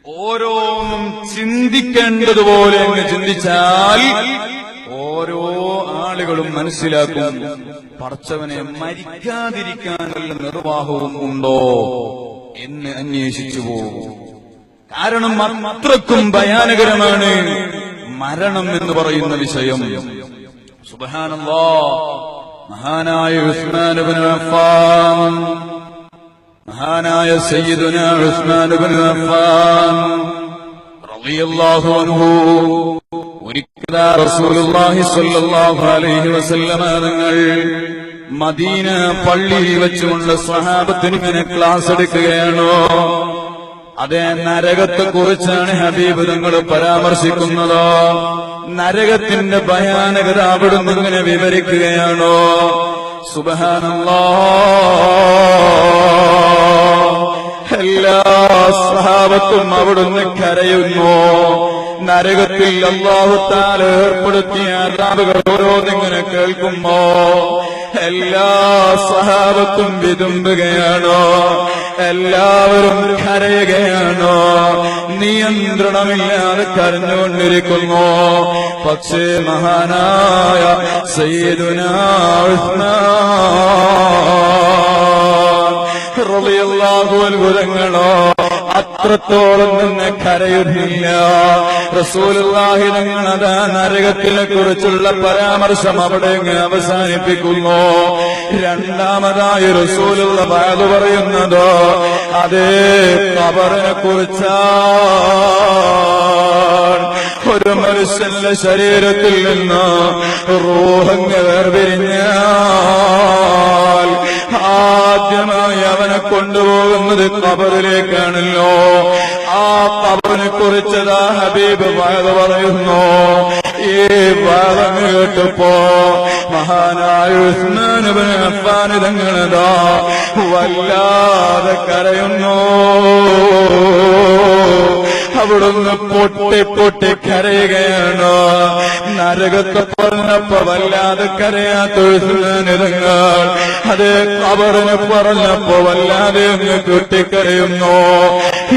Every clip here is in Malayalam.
ഓരോന്നും ചിന്തിക്കേണ്ടതുപോലെ അങ്ങ് ചിന്തിച്ചാൽ ഓരോ ആളുകളും മനസ്സിലാക്കും പടച്ചവനെ മരിക്കാതിരിക്കാൻ വല്ല നിർവാഹവും ഉണ്ടോ എന്ന് അന്വേഷിച്ചു പോകും. കാരണം അത്രക്കും ഭയാനകരമാണ് മരണം എന്ന് പറയുന്ന വിഷയം. സുബ്ഹാനല്ലാഹ്. മഹാനായ ഉസ്മാൻ ഇബ്നു അഫ്ഫാൻ, മഹാനായ സയ്യിദുനാ ഉസ്മാൻ ഇബ്നു അഫ്ഫാൻ റളിയല്ലാഹു അൻഹു ഒരിക്കൽ റസൂലുള്ളാഹി സ്വല്ലല്ലാഹു അലൈഹി വസല്ലമ തങ്ങൾ മദീന പള്ളിയിൽ വെച്ചുകൊണ്ട് സ്വഹാബത്തിന് ഇങ്ങനെ ക്ലാസ് എടുക്കുകയാണോ. അതേ നരകത്തെ കുറിച്ചാണ് ഹബീബ് തങ്ങൾ പരാമർശിക്കുന്നത്. നരകത്തിന്റെ ഭയാനകത അവിടുന്ന് ഇങ്ങനെ വിവരിക്കുകയാണോ. സുബ്ഹാനല്ലാഹ്. എല്ലാ സ്വഹാബത്തും അവിടുന്ന് കരയുന്നു. നരകത്തിൽ അല്ലാഹു തആല ഏർപ്പെടുത്തിയ അദാബുകൾ ഓരോന്നിങ്ങനെ കേൾക്കുമ്പോ എല്ലാ സ്വഹാബത്തും വിതുമ്പുകയാണോ, എല്ലാവരും കരയുകയാണോ, നിയന്ത്രണമില്ലാതെ കരഞ്ഞുകൊണ്ടിരിക്കുന്നു. പക്ഷേ മഹാനായ സയ്യിദുനാ ഉസ്മാൻ റളിയല്ലാഹു അൻഹു തങ്ങളോ അത്രത്തോളം നിന്ന് കരയുന്നില്ല. റസൂലുള്ളാഹി തങ്ങൾ അതാ നരകത്തിനെ കുറിച്ചുള്ള പരാമർശം അവിടെ അവസാനിപ്പിക്കുന്നു. രണ്ടാമതായി റസൂലുള്ള ബഅദ് പറയുന്നത് അതേ ഖബറിനെ കുറിച്ചാണ്. ഒരു മനുഷ്യന്റെ ശരീരത്തിൽ നിന്ന് റൂഹങ്ങ് വേർപിരിഞ്ഞാൽ ആദ്യമായി അവനെ കൊണ്ടുപോകുന്നത് ഖബറിലേക്കാണല്ലോ. ആ ഖബറിനെ കുറിച്ചതാ ഹബീബ് ബഅദ് പറയുന്നു. ഈ ബഅദ് കേട്ടപ്പോ മഹാനായ ഉസ്മാൻ ഇബ്നു അഫ്ഫാൻ തങ്ങളതാ വല്ലാതെ കരയുന്നു. അവിടുന്ന് പൊട്ടി പൊട്ടി കരയുകയാണ്. നരകത്തെ പറഞ്ഞപ്പോ വല്ലാതെ കരയാത്ത ഉസ്മാനിതങ്ങൾ അതേ ഖബറിനെ പറഞ്ഞപ്പോ വല്ലാതെ അങ്ങ് പൊട്ടിക്കരയുന്നു.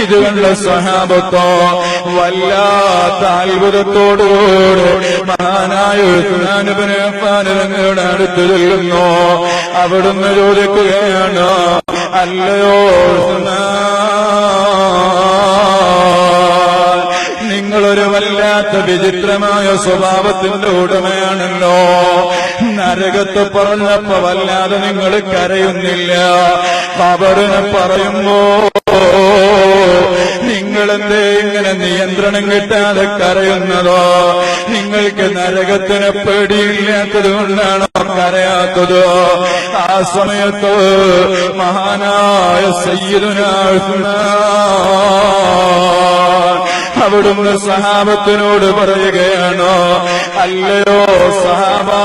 ഇത് കണ്ട സ്വഹാബത്തോ വല്ലാത്ത അത്ഭുതത്തോടുകൂടി മഹാനായ ഉസ്മാൻ ഇബ്നു അഫ്ഫാൻ തങ്ങളുടെ അടുത്ത് ചെല്ലുന്നു. അവിടുന്ന് ചോദിക്കുകയാണ്, അല്ലയോ നിങ്ങളൊരു വല്ലാത്ത വിചിത്രമായ സ്വഭാവത്തിന്റെ ഉടമയാണല്ലോ. നരകത്തെ പറഞ്ഞപ്പോ വല്ലാതെ നിങ്ങൾ കരയുന്നില്ല. ഖബറിനെ പറയുമ്പോ നിങ്ങളെന്തേ ഇങ്ങനെ നിയന്ത്രണം കിട്ടാതെ കരയുന്നതോ? നിങ്ങൾക്ക് നരകത്തിന് പേടിയില്ലാത്തത് കൊണ്ടാണോ കരയാത്തത്? ആ സമയത്ത് മഹാനായ സയ്യിദുനാ ഉസ്മാൻ അവിടുന്ന് സഹാബത്തിനോട് പറയുകയാണോ, അല്ലയോ സഹാബാ,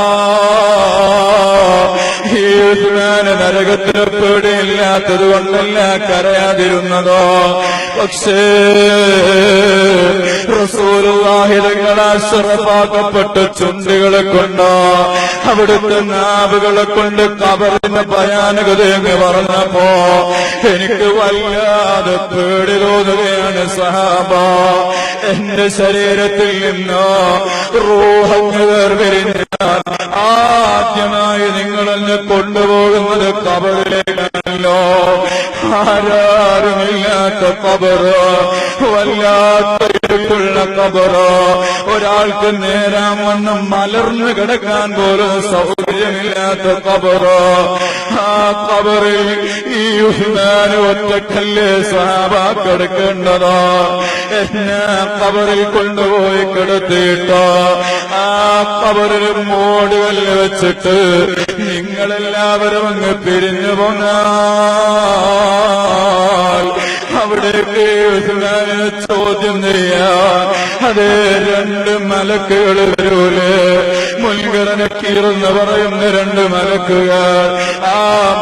ഈ ഉസ്മാന് നരകത്തിന് പേടിയില്ലാത്തത് കൊണ്ടല്ല കരയാതിരുന്നതോ. പക്ഷേ റസൂലുള്ളാഹി തങ്ങളെ അശ്റഫാക്കപ്പെട്ട ചുണ്ടുകളെ കൊണ്ട് അവിടുത്തെ നാവുകളെ കൊണ്ട് ഖബറിന്റെ ഭയാനകതയെന്ന് പറഞ്ഞപ്പോ എനിക്ക് വല്ലാതെ പേടി തോന്നുകയാണ് സഹാബ. എന്റെ ശരീരത്തിൽ നിന്ന് റൂഹങ്ങ് വേർപിരിഞ്ഞാൽ ആദ്യമായി നിങ്ങളെന്നെ കൊണ്ടുപോകുന്നത് ഖബറിലേക്കാണല്ലോ. ആരാരുമില്ലാത്ത ഖബറ്, വല്ലാത്ത ഇരുട്ടുള്ള ഖബറ്, ഒരാൾക്ക് നേരാൻ വണ്ണം മലർന്നു കിടക്കാൻ പോലും സൗകര്യമില്ലാത്ത ഖബറ്. ആ ഖബറിൽ ഈ ഉസ്മാൻ ഒറ്റക്കല്ലേ സ്വഹാബാ കിടക്കേണ്ടതോ? എന്നെ ഖബറിൽ കൊണ്ടുപോയി കിടത്തിയിട്ടോ ആ ഖബറിൽ മോടുകല്ല് വെച്ചിട്ട് നിങ്ങളെല്ലാവരും അങ്ങ് പിരിഞ്ഞു പോന്നാൽ അവിടേക്ക് ഉസ്മാനെ ചോദ്യം ചെയ്യാൻ അതേ രണ്ട് മലക്കുകൾ വരൂലേ, മുൻകരനെ കീറെന്ന് പറയുന്ന രണ്ട് മലക്കുകൾ. ആ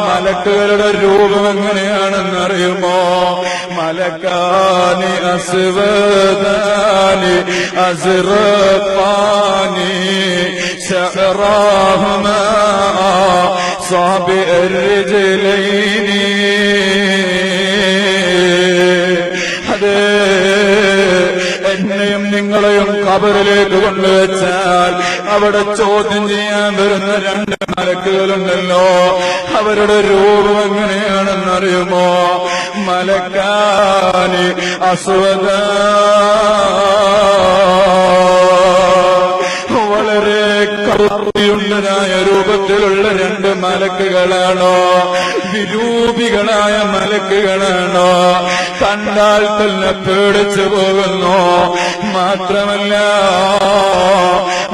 മലക്കുകളുടെ രൂപം എങ്ങനെയാണെന്നറിയുമോ? മലക്കാനി അസ്വദാനി അസ്റഖാനി ശഅറാഹുമാ സാബിഅ الرجلين. അതേ എന്നെയും നിങ്ങളെയും ഖബറിലേക്ക് കൊണ്ടുവച്ചാൽ അവിടെ ചോദ്യം ചെയ്യാൻ വരുന്ന രണ്ട് മലക്കുകളുണ്ടല്ലോ, അവരുടെ രൂപം എങ്ങനെയാണെന്നറിയുമോ? മലക്കാനി അസ്വദ, വളരെ കറുത്തിയുള്ളതായ രൂപത്തിലുള്ള രണ്ട് മലക്കുകളാണോ? വിരൂപികളായ മലക്കുകളാണോ? കണ്ടാൽ തന്നെ പേടിച്ചു പോകുന്നു. മാത്രമല്ല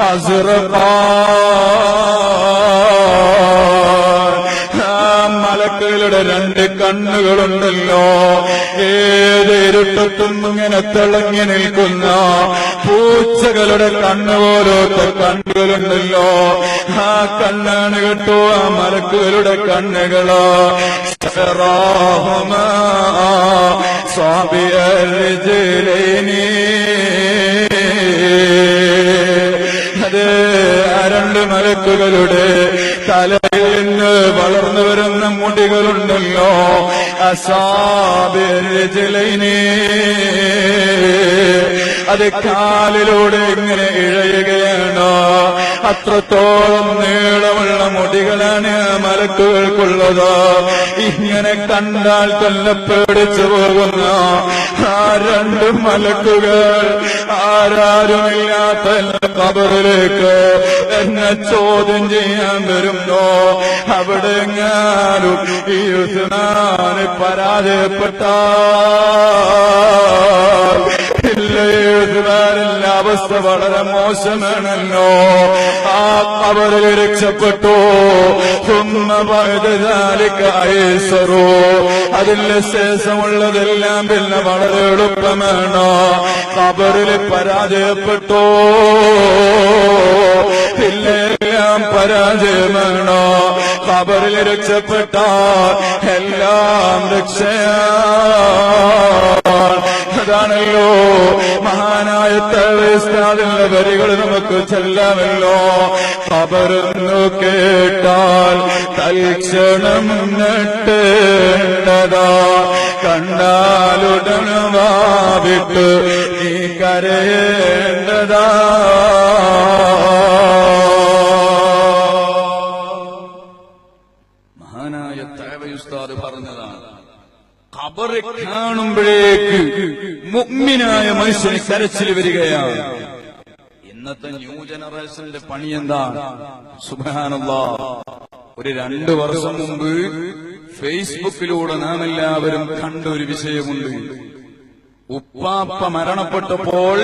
അസ്റഖാ, മലക്കുകളുടെ രണ്ട് കണ്ണുകളുണ്ടല്ലോ, ഏത് ഇരുട്ടത്തും ഇങ്ങനെ തിളങ്ങി നിൽക്കുന്ന പൂച്ചകളുടെ കണ്ണുപോലത്തെ കണ്ണുകളുണ്ടല്ലോ, ആ കണ്ണാണ് കേട്ടോ ആ മലക്കുകളുടെ കണ്ണുകളോ. അതെ, ആ രണ്ട് മലക്കുകളുടെ തലയിൽ നിന്ന് വളർന്നു വരുന്ന മുടികളുണ്ടല്ലോ, അസാബിർജിലൈനി, അത് കാലിലൂടെ ഇങ്ങനെ ഇഴയുകയാണ്. അത്രത്തോളം നീളമുള്ള മുടികളാണ് മലക്കുകൾക്കുള്ളത്. ഇങ്ങനെ കണ്ടാൽ തന്നെ പേടിച്ചു പോകുന്ന ആ രണ്ട് മലക്കുകൾ ആരാരുമില്ലാത്ത ഖബറിലേക്ക് എന്നെ ചോദ്യം ചെയ്യാൻ വരുന്നു. അവിടെ എങ്ങാനും ഈ ഉസ്മാൻ പരാജയപ്പെട്ട ഇല്ല, അവസ്ഥ വളരെ മോശമാണല്ലോ. ആ ഖബറിൽ രക്ഷപ്പെട്ടു. അതിന് ശേഷമുള്ളതെല്ലാം പിന്നെ വളരെ എളുപ്പമാണ്. ഖബറിൽ പരാജയപ്പെട്ടു, എല്ലാം പരാജയമാണ്. ഖബറിൽ രക്ഷപ്പെട്ട എല്ലാം രക്ഷയാണ്. അതാണല്ലോ മഹാനായ ഉസ്താദിന്റെ വരികൾ നമുക്ക് ചെല്ലാമല്ലോ. ഖബറെന്നു കേട്ടാൽ തൽക്ഷണം നെട്ടേണ്ടതാ, കണ്ടാലുടൻ വാവിട്ട് നീ കരയേണ്ടതാ. മഹാനായ ഉസ്താദ് പറഞ്ഞതാണ്, ഖബറ് കാണുമ്പോഴേക്ക് മുഅ്മിനായ മനുഷ്യന് കരച്ചിൽ വരികയാണ്. ഇന്നത്തെ ന്യൂ ജനറേഷന്റെ പണി എന്താണ്? സുബ്ഹാനല്ലാഹ്, ഒരു 2 വർഷം മുമ്പ് ഫേസ്ബുക്കിലൂടെ നാം എല്ലാവരും കണ്ട ഒരു വിഷയമുണ്ട്. ഉപ്പാപ്പ മരണപ്പെട്ടപ്പോൾ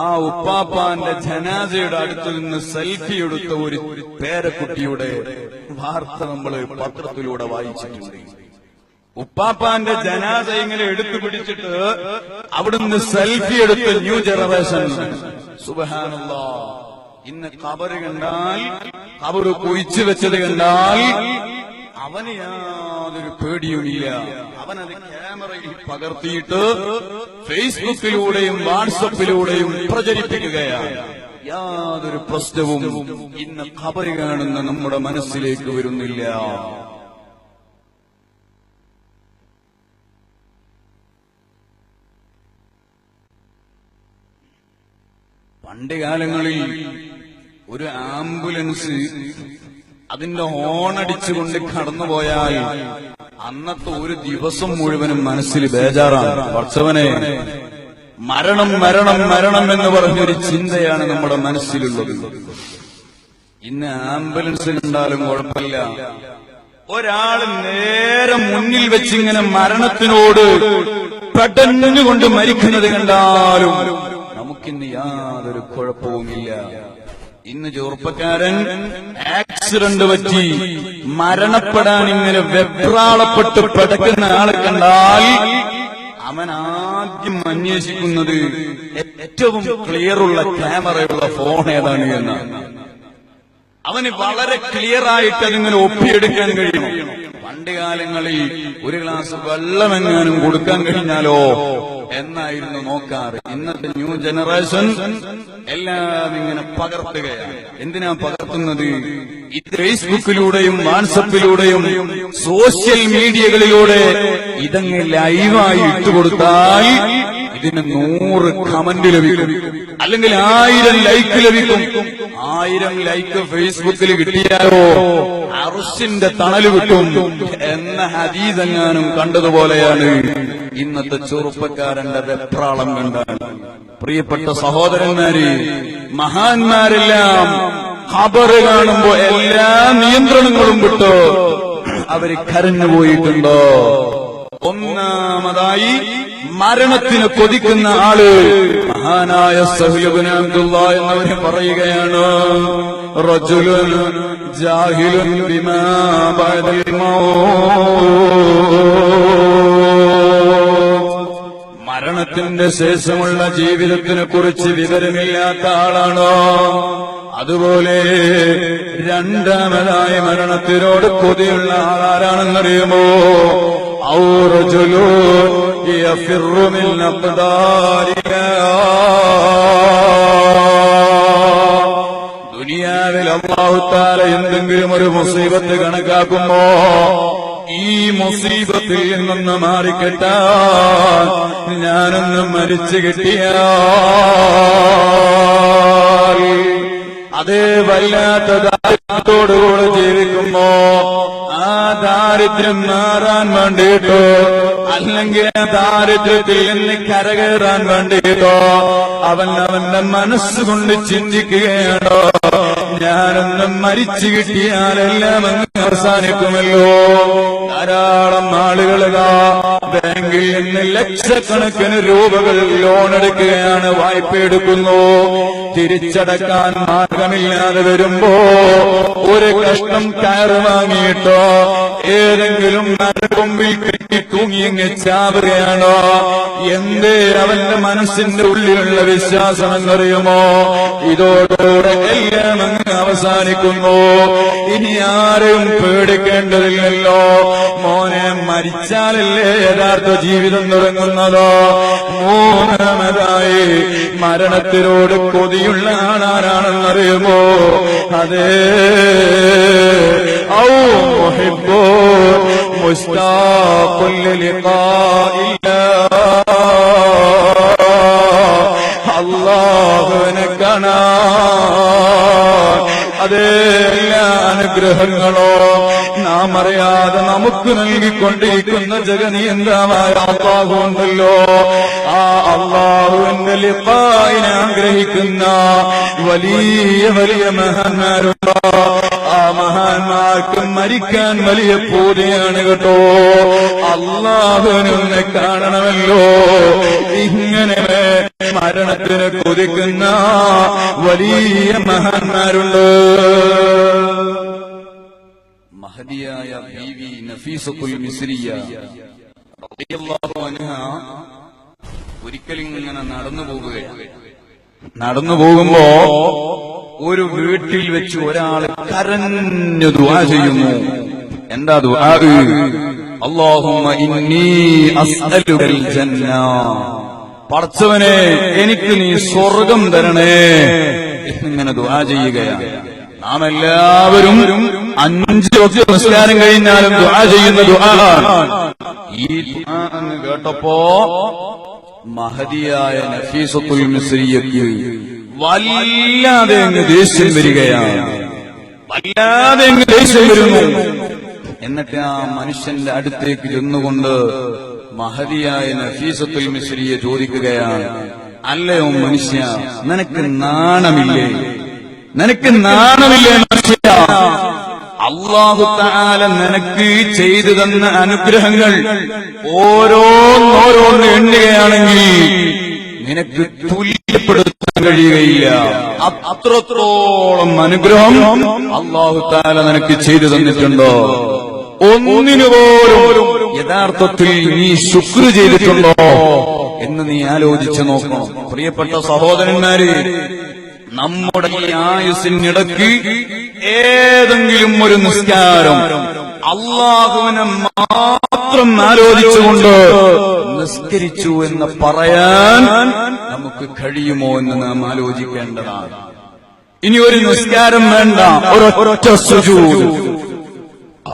ആ ഉപ്പാപ്പാന്റെ ജനാസയുടെ അടുത്ത് നിന്ന് സെൽഫി എടുത്ത ഒരു പേരക്കുട്ടിയുടെ വാർത്ത നമ്മൾ പത്രത്തിലൂടെ വായിച്ചിട്ടുണ്ട്. ഉപ്പാപ്പാന്റെ ജനാസ ഇങ്ങനെ എടുത്തു പിടിച്ചിട്ട് അവിടുന്ന് സെൽഫി എടുത്ത ന്യൂ ജനറേഷൻ. സുബ്ഹാനല്ലാഹ്, ഇന്ന് ഖബറ് കണ്ടാൽ, ഖബറ് കുഴിച്ചു വെച്ചത് കണ്ടാൽ അവന് യാതൊരു പേടിയുമില്ല. അവനത് ക്യാമറയിൽ പകർത്തിയിട്ട് ഫേസ്ബുക്കിലൂടെയും വാട്സപ്പിലൂടെയും പ്രചരിപ്പിക്കുകയാണ്. യാതൊരു പ്രശ്നവും ഇന്ന് ഖബറ് കാണുന്ന നമ്മുടെ മനസ്സിലേക്ക് വരുന്നില്ല. പണ്ട് കാലങ്ങളിൽ ഒരു ആംബുലൻസ് അതിന്റെ ഹോണടിച്ചുകൊണ്ട് കടന്നുപോയാൽ അന്നത്തെ ഒരു ദിവസം മുഴുവനും മനസ്സിൽ ബേജാറാണ്. ഭർച്ചവനെ, മരണം മരണം മരണം എന്ന് പറഞ്ഞൊരു ചിന്തയാണ് നമ്മുടെ മനസ്സിലുള്ളത്. ഇന്ന് ആംബുലൻസ് കണ്ടാലും കുഴപ്പമില്ല, ഒരാൾ നേരെ മുന്നിൽ വെച്ചിങ്ങനെ മരണത്തിനോട് പെട്ടെന്നുകൊണ്ട് മരിക്കുന്നത് കണ്ടാലും നമുക്കിന്ന് യാതൊരു കുഴപ്പവുമില്ല. ഇന്ന് ചെറുപ്പക്കാരൻ ആക്സിഡന്റ് പറ്റി മരണപ്പെടാൻ ഇങ്ങനെ വെപ്രാളപ്പെട്ട് പിടക്കുന്ന ആളെ കണ്ടാൽ അവൻ ആദ്യം അന്വേഷിക്കുന്നത് ഏറ്റവും ക്ലിയറുള്ള ക്യാമറയുള്ള ഫോൺ ഏതാണ് എന്നാണ്. അവന് വളരെ ക്ലിയർ ആയിട്ട് അതിങ്ങനെ ഒപ്പിയെടുക്കാൻ കഴിയണം. പണ്ട് കാലങ്ങളിൽ ഒരു ഗ്ലാസ് വെള്ളമെങ്ങാനും കൊടുക്കാൻ കഴിഞ്ഞാലോ എന്നായിരുന്നു നോക്കാറ്. ഇന്നത്തെ ന്യൂ ജനറേഷൻ എല്ലാം ഇങ്ങനെ പകർത്തുകയാണ്. എന്തിനാ പകർത്തുന്നത്? ഈ ഫേസ്ബുക്കിലൂടെയും വാട്സപ്പിലൂടെയും സോഷ്യൽ മീഡിയകളിലൂടെ ഇതങ്ങ് ലൈവായി ഇട്ടുകൊടുത്താൽ ഇതിന് 100 കമന്റ് ലഭിക്കും, അല്ലെങ്കിൽ 1000 ലൈക്ക് ലഭിക്കും. 1000 ലൈക്ക് ഫേസ്ബുക്കിൽ കിട്ടിയാലോ അർശിന്റെ തണല് കിട്ടും എന്ന ഹദീസ് എങ്ങാനും കണ്ടതുപോലെയാണ് ഇന്നത്തെ ചെറുപ്പക്കാരന്റെ വെപ്രാളം കണ്ടാൽ. പ്രിയപ്പെട്ട സഹോദരന്മാരെ, മഹാന്മാരെല്ലാം ഖബറ് കാണുമ്പോ എല്ലാ നിയന്ത്രണങ്ങളും വിട്ട് അവര് കരഞ്ഞുപോയിട്ടുണ്ടോ? ഒന്നാമതായി മരണത്തിന് കൊതിക്കുന്ന ആള് മഹാനായ സഹ്ൽ ഇബ്നു അബ്ദുല്ലാഹ് എന്നവര് പറയുകയാണ്, റജുലുൻ ജാഹിലുൻ ബിമാ ബഅദൽ മൗത്ത്. മരണത്തിന്റെ ശേഷമുള്ള ജീവിതത്തിനെ കുറിച്ച് വിവരമില്ലാത്ത ആളാണോ? അതുപോലെ രണ്ടാമതായി മരണത്തിനോട് കൊതിയുള്ള ആളാരാണെന്നറിയുമോ? ഔ റജുലുൻ യഫിറു മിൻ അഖ്ദാരില്ലാഹ്. ദുനിയാവിൽ അല്ലാഹു തആല എന്തെങ്കിലും ഒരു മുസീബത്ത് കണക്കാക്കുമ്പോ ഈ മുസീബത്തിൽ നിന്നൊന്ന് മാറിക്കിട്ടാൻ ഞാനൊന്ന് മരിച്ചു കിട്ടിയാൽ, അതേ വല്ലാത്ത ദാരിദ്ര്യത്തോടുകൂടെ ജീവിക്കുമ്പോ ആ ദാരിദ്ര്യം മാറാൻ വേണ്ടിയിട്ടോ അല്ലെങ്കിൽ ആ ദാരിദ്ര്യത്തിൽ നിന്ന് കരകയറാൻ വേണ്ടിയിട്ടോ അവന്റെ മനസ്സുകൊണ്ട് ചിന്തിക്കുകയാണോ, ഞാനൊന്ന് മരിച്ചു കിട്ടിയാലെല്ലാം അങ്ങ് അവസാനിക്കുമല്ലോ. ധാരാളം ആളുകൾ ബാങ്കിൽ നിന്ന് ലക്ഷക്കണക്കിന് രൂപകൾ ലോൺ എടുക്കുകയാണ്, വായ്പ എടുക്കുന്നു. തിരിച്ചടക്കാൻ മാർഗമില്ലാതെ വരുമ്പോ ഒരു കഷ്ണം കയറ് വാങ്ങിയിട്ടോ ഏതെങ്കിലും മരക്കൊമ്പിൽ കെട്ടി തൂങ്ങിയങ്ങ് ചാവുകയാണോ? എന്തേ അവന്റെ മനസ്സിന്റെ ഉള്ളിലുള്ള വിശ്വാസം എന്നറിയുമോ? ഇതോടുകൂടെ എല്ലാം അങ്ങ് അവസാനിക്കുന്നു, ഇനി ആരെയും പേടിക്കേണ്ടതില്ലല്ലോ. മോനെ, മരിച്ചാലല്ലേ യഥാർത്ഥ ജീവിതം തുടങ്ങുന്നതോ? മൂന്നാമതായി മരണത്തിനോട് കൊതിയുള്ള ആളാരാണെന്നറിയുമോ? അതേ ഔ മുഹിബ്ബു മുസ്താഖുൽ ലിഖാഇല്ലാഹ്. അല്ലാഹുവിനെ കാണാൻ അതേ എല്ലാ അനുഗ്രഹങ്ങളോ നാം അറിയാതെ നമുക്ക് നൽകിക്കൊണ്ടിരിക്കുന്ന ജഗനിയന്ത്രമായ അല്ലാഹു ഉണ്ടല്ലോ. ആ അല്ലാഹുവിന്റെ ലിഖായിനെ ആഗ്രഹിക്കുന്ന വലിയ വലിയ മഹാന്മാരുണ്ടോ? ആ മഹാന്മാർക്ക് മരിക്കാൻ വലിയ പൂതിയാണ് കേട്ടോ. അല്ലാഹുവിനെ കാണണമല്ലോ. ഇങ്ങനെ മരണത്തിന് കൊതിക്കുന്ന വലിയ മഹാന്മാരുണ്ട്. മഹദിയായ ബീവി നഫീസത്തുൽ മിസ്രിയ റളിയല്ലാഹു അൻഹ ഒരിക്കലിങ്ങനെ നടന്നു പോകുമ്പോ ഒരു വീട്ടിൽ വെച്ച് ഒരാൾ കരഞ്ഞു ദുആ ചെയ്യുന്നു. എന്താ ദുആ? അല്ലാഹുമ്മ ഇന്നി അസ്അലുകൽ ജന്ന. പടച്ചവനെ, എനിക്ക് നീ സ്വർഗം തരണേ എന്നിങ്ങനെ ദുആ ചെയ്യുകയാണ്. നാം എല്ലാവരും 5 വക്ത് നമസ്കാരം കഴിഞ്ഞാലും ദുആ ചെയ്യുന്ന ദുആ. ഈ ദുആ അങ്ങ് കേട്ടപ്പോ മഹദിയായ നഫീസത്തുൽ മിസ്രിയയ്ക്ക് വല്ലാതെ അങ്ങ് ദേഷ്യം വരികയാണ്. വല്ലാതെ അങ്ങ് ദേഷ്യം വരുന്നു. എന്നിട്ട് ആ മനുഷ്യന്റെ അടുത്തേക്ക് ചെന്നുകൊണ്ട് മഹദിയായ നഫീസത്തുൽ മിസ്രിയ ചോദിക്കുകയാണ്, അല്ലയോ മനുഷ്യ, നിനക്ക് നാണമില്ലേ? നിനക്ക് നാണമില്ലേ മനുഷ്യ? അല്ലാഹു തആല നിനക്ക് ചെയ്തു തന്ന അനുഗ്രഹങ്ങൾ ഓരോന്നോരോന്ന് എണ്ണുകയാണെങ്കിൽ നിനക്ക് തുല്യപ്പെടുത്താൻ കഴിയുകയില്ല. അത്രത്തോളം അനുഗ്രഹം അല്ലാഹു തആല നിനക്ക് ചെയ്തു തന്നിട്ടുണ്ടോ? ഒന്നിനുപോലും യഥാർത്ഥത്തിൽ നീ ശുക്ർ ചെയ്തിട്ടുണ്ടോ എന്ന് നീ ആലോചിച്ചു നോക്കണം. പ്രിയപ്പെട്ട സഹോദരന്മാരെ, നമ്മുടെ ഈ ആയുസ്സിനിടയ്ക്ക് ഏതെങ്കിലും ഒരു നിസ്കാരം അല്ലാഹുവിനെ മാത്രം ആലോചിച്ചുകൊണ്ട് നിസ്കരിച്ചു എന്ന് പറയാൻ നമുക്ക് കഴിയുമോ എന്ന് നാം ആലോചിക്കേണ്ടതാണ്. ഇനി ഒരു നിസ്കാരം വേണ്ട, ഒരൊറ്റ സുജൂദ്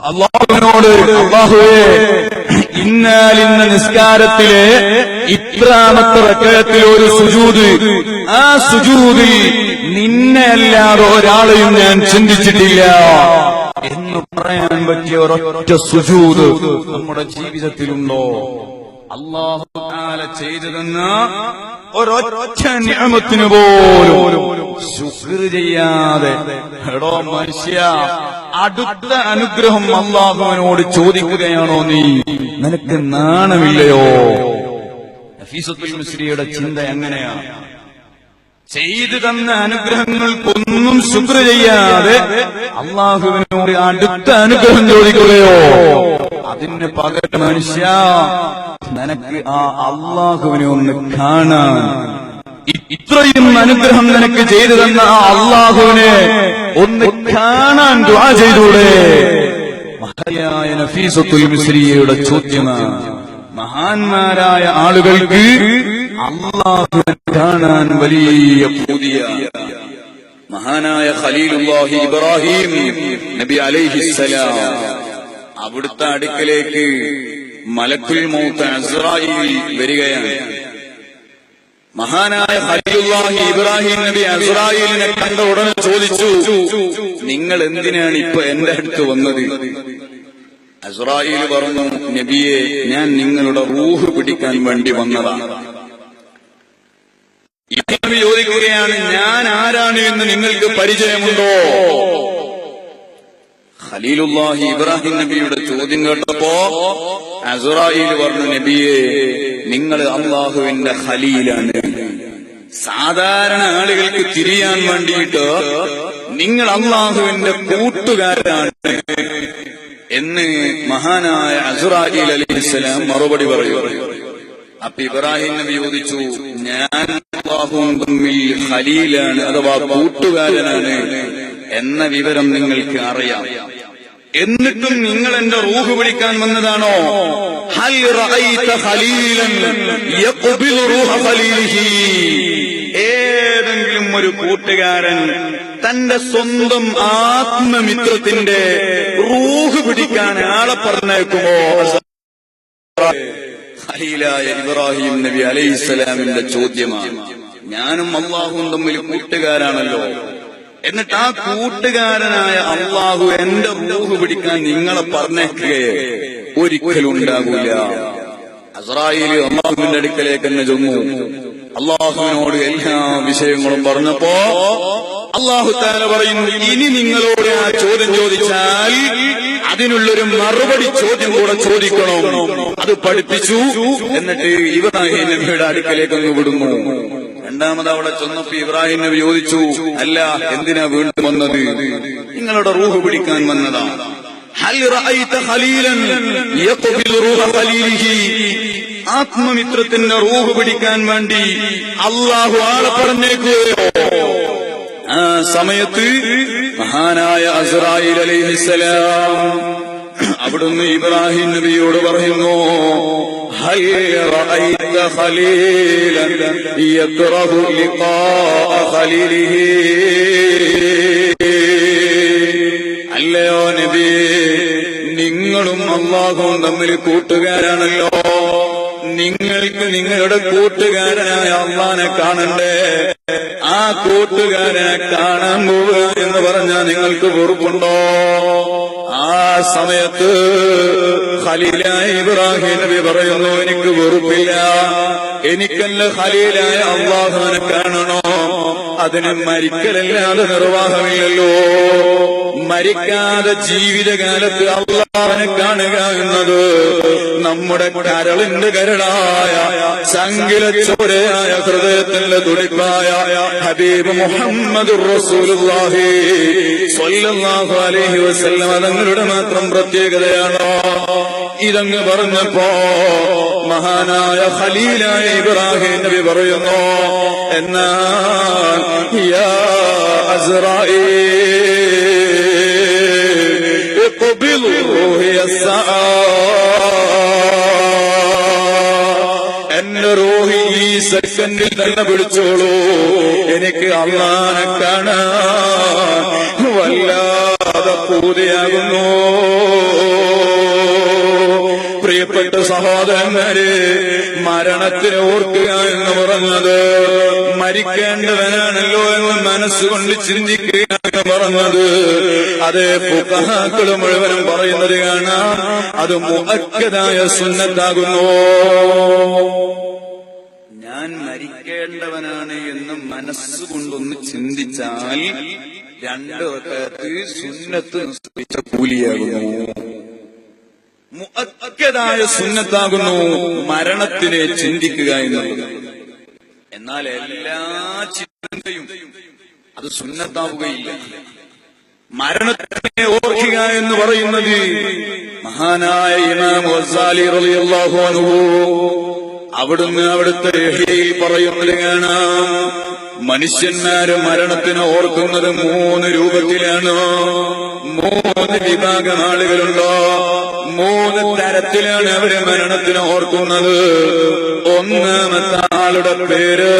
അല്ലാഹുവിനോട്, അല്ലാഹുവേ, ഇന്നാലിന്ന നിസ്കാരത്തിലെ ഇത്രാമത്തെ റക്അത്തിൽ ഒരു സുജൂദ്, ആ സുജൂദിൽ നിന്നെ അല്ലാതെ ഒരാളെയും ഞാൻ ചിന്തിച്ചിട്ടില്ല എന്ന് പറയാൻ പറ്റിയ ഒരൊറ്റ സുജൂദ് നമ്മുടെ ജീവിതത്തിലുണ്ടോ? അല്ലാഹു തആല ചെയ്തു തന്ന ഒരൊറ്റ നിഅമത്തിന് പോലും ശുക്ർ ചെയ്യാതെ, എടോ മനുഷ്യ, അടുത്ത അനുഗ്രഹം അല്ലാഹുവിനോട് ചോദിക്കുകയാണോ നീ? നിനക്ക് നാണമില്ലയോ? നഫീസത്തുൽ മിസ്രിയുടെ ചിന്ത എങ്ങനെയാണ്? ചെയ്തു തന്ന അനുഗ്രഹങ്ങൾക്കൊന്നും ശുക്ർ ചെയ്യാതെ അള്ളാഹുവിനോട് അടുത്ത അനുഗ്രഹം ചോദിക്കുകയോ? അതിന് പകരം മനുഷ്യ, നിനക്ക് ആ അള്ളാഹുവിനെ ഒന്ന് കാണാൻ, ഇത്രയും അനുഗ്രഹം നിനക്ക് ചെയ്തു തന്ന ആ അള്ളാഹുവിനെ ഒന്ന് കാണാൻ ദുആ ചെയ്തൂടെ? മഹതിയായ നഫീസത്തുൽ മിസ്രിയുടെ ചോദ്യമാണ്. മഹാന്മാരായ ആളുകൾക്ക് അല്ലാഹുവിനെ കാണാൻ വലിയ പൂതിയാണ്. മഹാനായ ഖലീലുല്ലാഹി ഇബ്രാഹിം നബി അലൈഹിസ്സലാം, അവിടുത്തെ അടുക്കലേക്ക് മലക്കുൽ മൗത്ത് അസ്റായീൽ വരികയാണ്. മഹാനായ ഖലീലുല്ലാഹി ഇബ്രാഹിം നബി അസ്റായീലിനെ കണ്ട ഉടനെ ചോദിച്ചു, നിങ്ങൾ എന്തിനാണ് ഇപ്പൊ എന്റെ അടുത്ത് വന്നത്? അസ്റായീൽ പറഞ്ഞു, നബിയെ, ഞാൻ നിങ്ങളുടെ റൂഹ് പിടിക്കാൻ വേണ്ടി വന്നതാണ്. നബി ചോദിക്കുകയാണ്, ഞാൻ ആരാണ് എന്ന് നിങ്ങൾക്ക് പരിചയമുണ്ടോ? ഖലീലുല്ലാഹി ഇബ്രാഹിം നബിയുടെ ചോദ്യം കേട്ടപ്പോ അസ്റായീൽ പറഞ്ഞു, നബിയെ, നിങ്ങൾ അല്ലാഹുവിന്റെ ഖലീലാണ്. സാധാരണ ആളുകൾക്ക് തിരിയാൻ വേണ്ടിയിട്ട് നിങ്ങൾ അല്ലാഹുവിന്റെ കൂട്ടുകാരാണ് എന്ന് മഹാനായ അസ്റായീൽ അലൈഹിസ്സലാം മറുപടി പറയൂ. അപ്പൊ ഇബ്രാഹിം നബി ചോദിച്ചു, ഞാൻ അല്ലാഹുവും തമ്മിൽ ഖലീലാണ് അഥവാ കൂട്ടുകാരനാണ് എന്ന വിവരം നിങ്ങൾക്ക് അറിയാം. എന്നിട്ടും നിങ്ങൾ എന്റെ റൂഹ് പിടിക്കാൻ വന്നതാണോ? ഹൽ റഅയ്ത ഖലീലൻ യഖ്ബിദു റൂഹ ഖലീലിഹി. ഏതെങ്കിലും ഒരു കൂട്ടുകാരൻ തന്റെ സ്വന്തം ആത്മമിത്രത്തിന്റെ റൂഹ് പിടിക്കാൻ ആളെ പറഞ്ഞേക്കുമോ? ഖലീലായ ഇബ്രാഹിം നബി അലൈഹിസ്സലാമിന്റെ ചോദ്യമാണ്. ഞാനും അല്ലാഹുവും തമ്മിൽ കൂട്ടുകാരാണല്ലോ, എന്നിട്ട് ആ കൂട്ടുകാരനായ അല്ലാഹു എന്റെ റൂഹ് പിടിക്കാൻ നിങ്ങളെ പറഞ്ഞേക്കുകയെ ഒരിക്കലും ഉണ്ടാകൂല. അസ്റായീൽ അല്ലാഹുവിന്റെ അടുക്കലേക്ക് തന്നെ ചെന്നു. അല്ലാഹുവിനോട് എല്ലാ വിഷയങ്ങളും പറഞ്ഞപ്പോ അല്ലാഹു തആല പറയുന്നു, ഇനി നിങ്ങളോട് ആ ചോദ്യം ചോദിച്ചാൽ അതിനുള്ളൊരു മറുപടി ചോദ്യം കൂടെ ചോദിക്കണം. അത് പഠിപ്പിച്ചു. എന്നിട്ട് ഇബ്രാഹിം നബിയുടെ അടുക്കലേക്ക് അങ്ങ് വിടുന്നു. രണ്ടാമത് അവിടെ ചെന്നപ്പോ ഇബ്രാഹിം നബി ചോദിച്ചു, അല്ല, എന്തിനാ വീണ്ടും വന്നത്? നിങ്ങളുടെ റൂഹ് പിടിക്കാൻ വന്നതാ. ഹൽ റഅയ്ത ഖലീലൻ യഖ്ബിദു റൂഹ ഖലീലിഹി. ആത്മമിത്രത്തിന്റെ റൂഹ് പിടിക്കാൻ വേണ്ടി അല്ലാഹു ആളെ പറഞ്ഞേക്കുകയോ? ആ സമയത്ത് മഹാനായ അസ്റായീൽ അലൈഹിസ്സലാം അവിടുന്ന് ഇബ്രാഹിം നബിയോട് പറയുന്നു, ഹൽ റഅയ്ത ഖലീലൻ യക്റഹു ലിഖാഅ ഖലീലിഹി. അല്ലയോ നബിയേ, നിങ്ങളും അല്ലാഹുവും തമ്മിൽ കൂട്ടുകാരാണല്ലോ. നിങ്ങൾക്ക് നിങ്ങളുടെ കൂട്ടുകാരനായ അല്ലാഹനെ കാണണ്ടേ? ആ കൂട്ടുകാരനെ കാണാൻ പോവുക എന്ന് പറഞ്ഞാൽ നിങ്ങൾക്ക് വെറുപ്പുണ്ടോ? ആ സമയത്ത് ഖലീലായ ഇബ്രാഹിം നബി പറയുന്നു, എനിക്ക് വെറുപ്പില്ല. എനിക്കല്ല ഖലീലായ അല്ലാഹുവിനെ കാണണോ? അതിന് മരിക്കലല്ലാതെ നിർവാഹമില്ലല്ലോ. മരിക്കാതെ ജീവിതകാലത്ത് അല്ലാഹുവിനെ കാണുക എന്നത് നമ്മുടെ കരളിന്റെ കരളായ ചങ്കിലച്ചോരയായ ഹൃദയത്തിന്റെ തുടിപ്പായ ഹബീബ് മുഹമ്മദുർ റസൂലുള്ളാഹി സ്വല്ലല്ലാഹു അലൈഹി വസല്ലം തങ്ങളുടെ മാത്രം പ്രത്യേകതയാണോ? ഇതങ്ങ് പറഞ്ഞപ്പോ മഹാനായ ഖലീലായ ഇബ്രാഹിം നബി പറയുന്നു, എന്നാൽ യാ അസ്റായീൽ ഇഖ്ബിൽ റൂഹി അസ്സാ. എന്റെ റൂഹ് ഈ സെക്കൻഡിൽ തന്നെ പിടിച്ചോളൂ. എനിക്ക് അല്ലാഹനെ കാണാൻ വല്ലാതെ പൂതയാകുന്നു. പ്രിയപ്പെട്ട സഹോദരന്മാരെ, മരണത്തിനെ ഓർക്കുക എന്ന് പറഞ്ഞത് മരിക്കേണ്ടവനാണല്ലോ എന്ന് മനസ്സുകൊണ്ട് ചിന്തിക്കുക എന്ന് പറഞ്ഞത് അത് ഫുഖഹാക്കൾ മുഴുവനും പറയുന്നത് കാണാം. അത് മുഅക്കദായ സുന്നത്താകുന്നു. ഞാൻ മരിക്കേണ്ടവനാണ് എന്ന് മനസ്സുകൊണ്ടൊന്ന് ചിന്തിച്ചാൽ 2 റക്അത്ത് സുന്നത്ത് നിസ്കരിച്ച കൂലിയാകുന്നു. മുഅക്കദായ സുന്നത്താകുന്നു മരണത്തിനെ ചിന്തിക്കുക എന്നുള്ളത്. എന്നാൽ എല്ലാ ചിന്തയും അത് സുന്നത്താവുകയില്ല. മരണത്തിനെ ഓർക്കുക എന്ന് പറയുന്നത് മഹാനായ ഇമാം ഗസാലി റളിയല്ലാഹു അൻഹു അവിടുന്ന് അവിടുത്തെ ഇഹ്യയിൽ പറയുന്നത് കാണാം. മനുഷ്യന്മാര് മരണത്തിനെ ഓർക്കുന്നത് 3 രൂപത്തിലാണ്. 3 വിഭാഗം ആളുകളുണ്ടോ, 3 തരത്തിലാണ് അവര് മരണത്തിനെ ഓർക്കുന്നത്. ഒന്നാമത്തെ ആളുടെ പേര്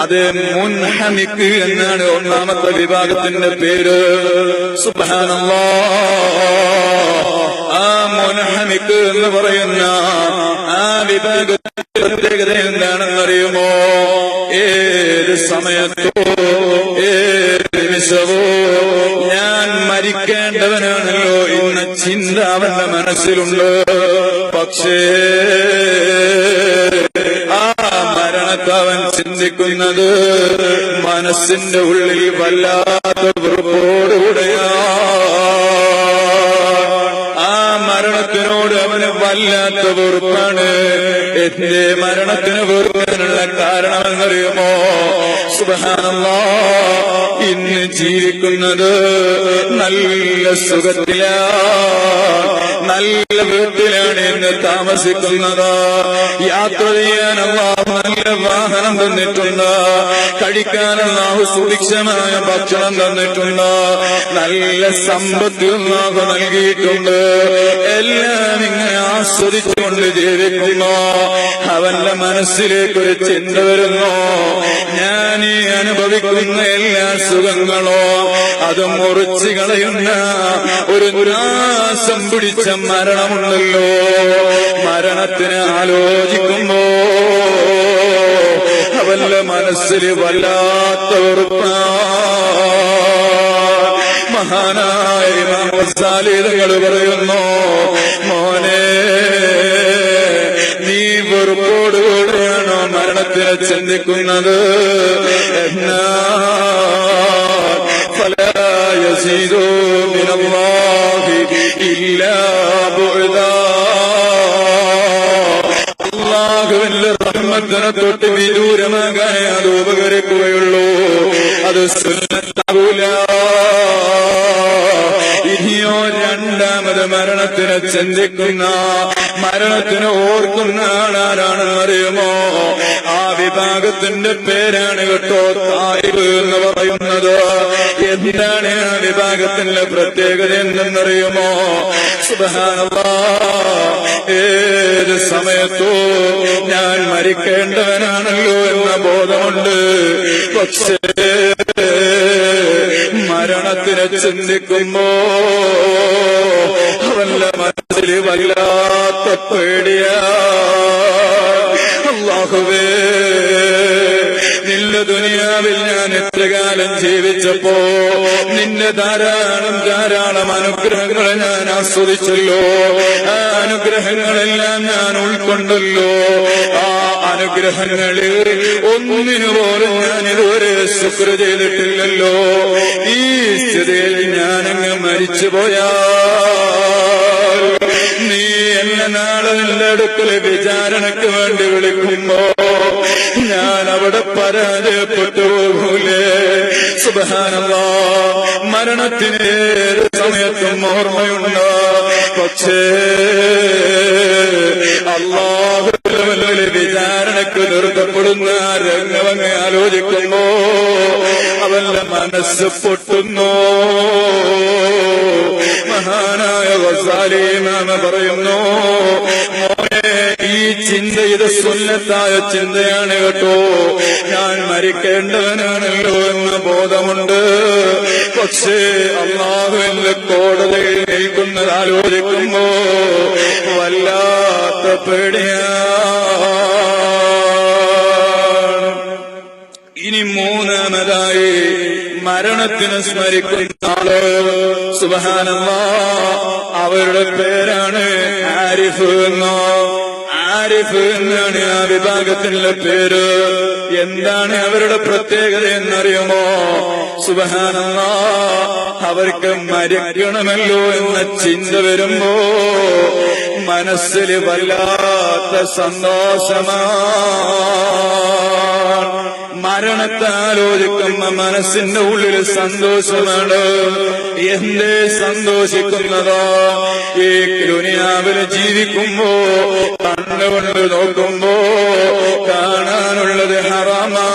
അത് മുൻഹമിക്ക് എന്നാണ്. ഒന്നാമത്തെ വിഭാഗത്തിന്റെ പേര് സുബ്ഹാനല്ലാഹ്. ആ മുൻഹമിക്ക് എന്ന് പറയുന്ന ആ വിഭാഗത്തിന്റെ പ്രത്യേകത എന്താണെന്നറിയുമോ? ഏത് സമയത്തോ ഏത് നിമിഷവോ ഞാൻ മരിക്കേണ്ടവനാണല്ലോ എന്ന ചിന്ത അവന്റെ മനസ്സിലുണ്ട്. പക്ഷേ ആ മരണത്തെ അവൻ ചിന്തിക്കുന്നത് മനസ്സിന്റെ ഉള്ളിൽ വല്ലാത്ത വെറുപ്പോടുകൂടെയാ. ആ മരണത്തിനോട് അവന് വല്ലാത്ത വെറുപ്പാണ്. എന്റെ മരണത്തിന് വെറുക്കാനുള്ള കാരണമെന്നറിയുമോ? സുബ്ഹാനല്ലാഹ്, ഇന്ന് ജീവിക്കുന്നത് നല്ല സുഖത്തിലാണ്, നല്ല വീട്ടിലാണ് ഇന്ന് താമസിക്കുന്നത്. യാത്ര ചെയ്യാൻ അല്ലാഹു നല്ല വാഹനം തന്നിട്ടുണ്ട്, കഴിക്കാൻ അല്ലാഹു സുഭിക്ഷമായ ഭക്ഷണം തന്നിട്ടുണ്ട്, നല്ല സമ്പത്ത് അല്ലാഹു നൽകിയിട്ടുണ്ട്. എല്ലാം ഇങ്ങനെ ആസ്വദിച്ചുകൊണ്ട് ജീവിക്കുന്നു. അവന്റെ മനസ്സിലേക്കൊരു ചിന്ത വരുന്നു, ഞാൻ ഈ അനുഭവിക്കുന്ന എല്ലാ സുഖങ്ങളോ അത് മുറിച്ചു കളയുന്ന ഒരു നാശം പിടിച്ച മരണമുണ്ടല്ലോ. മരണത്തിന് ആലോചിക്കുമ്പോ അവന്റെ മനസ്സിൽ വല്ലാത്ത വെറുപ്പാണ്. മഹാനായ ഇമാം ഗസാലി തങ്ങൾ പറയുന്നു, മോനെ, നീ വെറുപ്പോടുകൂടെയാണോ മരണത്തിനെ ചിന്തിക്കുന്നത്? എന്നാ ഫലാ യസീദു മിനല്ലാഹി ഇല്ലാ ബുഅദാ. അല്ലാഹുവിന്റെ റഹ്മത്തിനെ തൊട്ട് വിദൂരമാകാനേ അത് ഉപകരിക്കുകയുള്ളൂ. അത് സുന്നത്താകൂല. ഇനിയോ രണ്ടാമത് മരണത്തിനെ ചിന്തിക്കുന്ന, മരണത്തിനെ ഓർക്കുന്ന ആളാരാണെന്ന് അറിയുമോ? ആ വിഭാഗത്തിന്റെ പേരാണ് കേട്ടോ തായിബ് എന്ന് പറയുന്നത്. എന്താണ് ആ വിഭാഗത്തിന്റെ പ്രത്യേകത എന്തെന്നറിയുമോ? സുബ്ഹാനല്ലാഹ്, ഏത് സമയത്തോ ഞാൻ മരിക്കേണ്ടവനാണല്ലോ എന്ന ബോധമുണ്ട്. പക്ഷേ മരണത്തിനെ ചിന്തിക്കുമ്പോ അവന്റെ മനസ്സിൽ വല്ലാത്ത പേടിയാ. അല്ലാഹുവേ, നിന്റെ ദുനിയാവിൽ ഞാൻ എത്ര കാലം ജീവിച്ചപ്പോ നിന്റെ ധാരാളം അനുഗ്രഹങ്ങളെ ഞാൻ ആസ്വദിച്ചല്ലോ. ആ അനുഗ്രഹങ്ങളെല്ലാം ഞാൻ ഉൾക്കൊണ്ടല്ലോ. ആ അനുഗ്രഹങ്ങളിൽ ഒന്നിനു പോലും ഞാൻ ഇതുവരെ ശുക്ർ ചെയ്തിട്ടില്ലല്ലോ. ഈ സ്ഥിതിയിൽ ഞാനങ്ങ് മരിച്ചുപോയാൽ നീ എന്നെ നാളെ നിന്റെ അടുക്കൽ വിചാരണയ്ക്ക് വേണ്ടി വിളിക്കുമ്പോ ഞാൻ അവിടെ പരാജയപ്പെട്ടു പോകൂലേ? സുബ്ഹാനല്ലാഹ്, മരണത്തിന് ഏത് സമയത്തും ഓർമ്മയുണ്ട്. പക്ഷേ അല്ലാഹുവിന്റെ വിചാരണയ്ക്ക് നിർത്തപ്പെടുന്ന രംഗമങ്ങ് ആലോചിക്കുമ്പോ അവന്റെ മനസ്സ് പൊട്ടുന്നു. മഹാനായ ഗസാലി ഇമാം പറയുന്നു, മോനെ, ഈ ചിന്ത ഇത് സുന്നത്തായ ചിന്തയാണ് കേട്ടോ. ഞാൻ മരിക്കേണ്ടവനാണല്ലോ എന്ന ബോധമുണ്ട്. പക്ഷേ അല്ലാഹുവിന്റെ കോടതിയിൽ നിൽക്കുന്നത് ആലോചിക്കുമ്പോ വല്ലാത്ത പേടിയാണ്. ഇനി മൂന്നാമതായി മരണത്തിന് സ്മരിക്കുന്ന ആള് സുബ്ഹാനല്ലാഹ്, അവരുടെ പേരാണ് ആരിഫ് എന്നോ. ആരിഫ് എന്നാണ് ആ വിഭാഗത്തിലുള്ള പേര്. എന്താണ് അവരുടെ പ്രത്യേകത എന്നറിയുമോ? സുബ്ഹാനല്ലാഹ്, അവർക്ക് മരിക്കണമല്ലോ എന്ന ചിന്ത വരുമ്പോ മനസ്സിൽ വല്ലാത്ത സന്തോഷമാണ്. മരണത്തെ ആലോചിക്കുമ്പോ മനസ്സിന്റെ ഉള്ളിൽ സന്തോഷമാണ്. എന്തേ സന്തോഷിക്കുന്നതോ? ഈ ദുനിയാവിൽ ജീവിക്കുമ്പോ കണ്ണുകൊണ്ട് നോക്കുമ്പോ കാണാനുള്ളത് ഹറാമാണ്,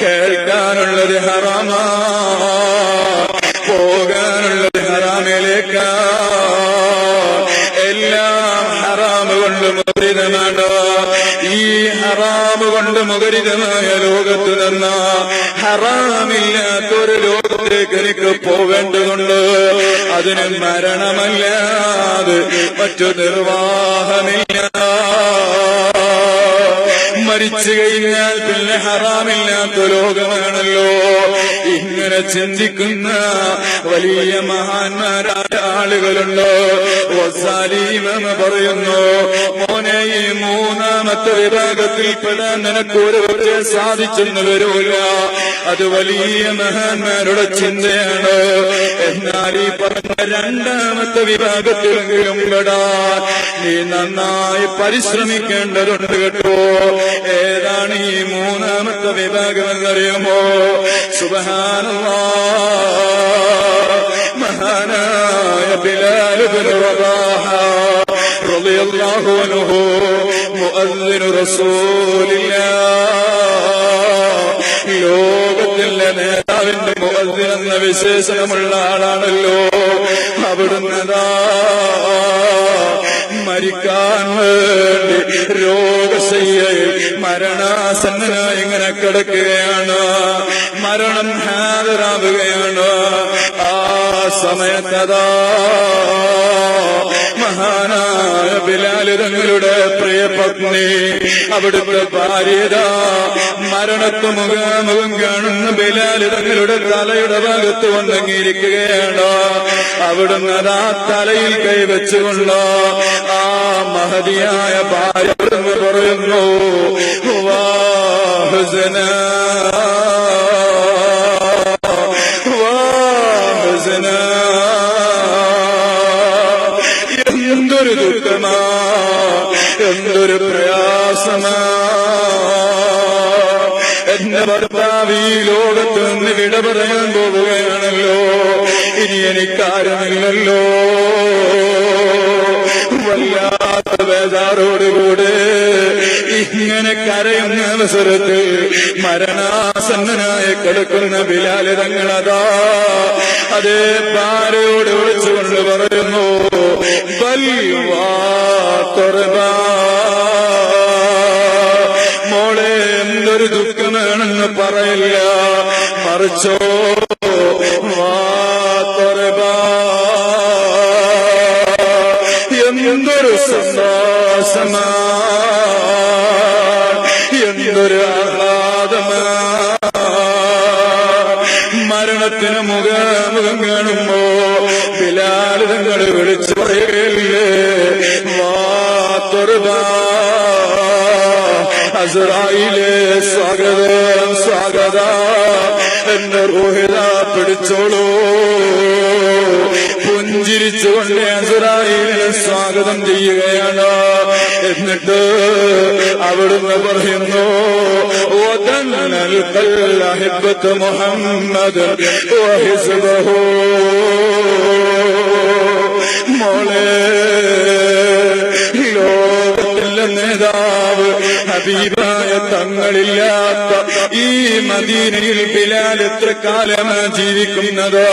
കേൾക്കാനുള്ളത് ഹറാമാണ്, പോകാനുള്ളത് ഹറാമിലേക്കാണ്. എല്ലാം ഹറാമ് കൊണ്ട് മുഖരിതമാണ്. ഈ ഹറാമ് കൊണ്ട് മുഖരിതമായ ലോകത്ത് നിന്ന ഹറാമില്ലാത്തൊരു ലോകത്തേക്ക് എനിക്ക് പോവേണ്ടതുണ്ട്. അതിന് മരണമല്ലാതെ മറ്റു നിർവാഹമില്ല. മരിച്ചു കഴിഞ്ഞാൽ പിന്നെ ഹറാമില്ലാത്ത ലോകമാണല്ലോ. ഇങ്ങനെ ചിന്തിക്കുന്ന വലിയ മഹാന്മാരായ ആളുകളുണ്ട്. വസാലിമെന്ന് പറയുന്നു, മോനെ, ഈ മൂന്നാമത്തെ വിഭാഗത്തിൽപ്പെടാൻ നിനക്ക് ഒരു പക്ഷേ സാധിച്ചെന്ന് വരൂല. അത് വലിയ മഹാന്മാരുടെ ചിന്തയാണ്. എന്നാൽ ഈ പറഞ്ഞ രണ്ടാമത്തെ വിഭാഗത്തിലെങ്കിലും പെടാൻ നീ നന്നായി പരിശ്രമിക്കേണ്ടതുണ്ട് കേട്ടോ. ഏതാണ് ഈ മൂന്നാമത്തെ വിഭാഗം എന്നറിയുമോ? സുബ്ഹാനല്ലാഹ്, മഹാനായ ബിലാൽ ഇബ്നു റബാഹ റളിയല്ലാഹു അൻഹു, മുഅദ്ദിനു റസൂലില്ലാഹ്, ലോകത്തിലെ നേതാവിന്റെ മുഅദ്ദിൻ എന്ന വിശേഷണമുള്ള ആളാണല്ലോ. അവിടുന്ന് മരിക്കാൻ വേണ്ടി രോഗശയ്യയിൽ മരണാസന്നനായി ഇങ്ങനെ കിടക്കുകയാണ്. മരണം ഹാജരാവുകയാണ്. ആ സമയത്തതാ മഹാനായ ബിലാൽ തങ്ങളുടെ പ്രിയപത്നി, അവിടുത്തെ ഭാര്യത മരണത്തെ മുഖാമുഖം കാണുന്ന ബിലാൽ തങ്ങളുടെ തലയുടെ ഭാഗത്ത് വന്നങ്ങിയിരിക്കുകയാണ്. അവിടുന്ന് അതാ തലയിൽ കൈവച്ചുകൊണ്ട് ആ മഹതിയായ ഭാര്യ പറയുന്നു, വാ ഹുസ്ന, വാ ഹുസ്ന. എന്തൊരു ദുഃഖമാ, എന്തൊരു പ്രയാസമാ. എന്റെ ഭർത്താവ് ഈ ലോകത്ത് നിന്ന് വിട പറയാൻ പോവുകയാണല്ലോ. ഇനി എനിക്കാരുമില്ലല്ലോ. വല്ലാത്ത ബേജാറോടുകൂടെ ഇങ്ങനെ കരയുന്ന അവസരത്തിൽ മരണാസന്നനായി കിടക്കുന്ന ബിലാൽ തങ്ങളതാ അതേ ഭാര്യയോട് വിളിച്ചുകൊണ്ട് പറയുന്നു, മോളെ, എന്തൊരു ദുഃഖമാണെന്ന് പറയില്ല, മറിച്ചോ എന്തൊരു സന്തോഷമാ, എന്തൊരു ആഹ്ലാദമാ. മരണത്തിന് മുഖാമുഖം കാണുമ്പോ ബിലാൽ തങ്ങൾ വിളിച്ചു പറയുകയില്ലേ, അസ്റായിലേ, സ്വാഗതം, സ്വാഗതം, എന്റെ റൂഹിത പിടിച്ചോളൂ. പുഞ്ചിരിച്ചുകൊണ്ട് അസ്റായിലിനെ സ്വാഗതം ചെയ്യുകയാണ്. എന്നിട്ട് അവിടുന്ന് പറയുന്നു, മുഹമ്മദ് മോളെ, ലോകത്തിലെ നേതാവ് ഹബീബായ തങ്ങളില്ലാത്ത ഈ മദീനയിൽ ബിലാൽ എത്ര കാലമാ ജീവിക്കുന്നത്?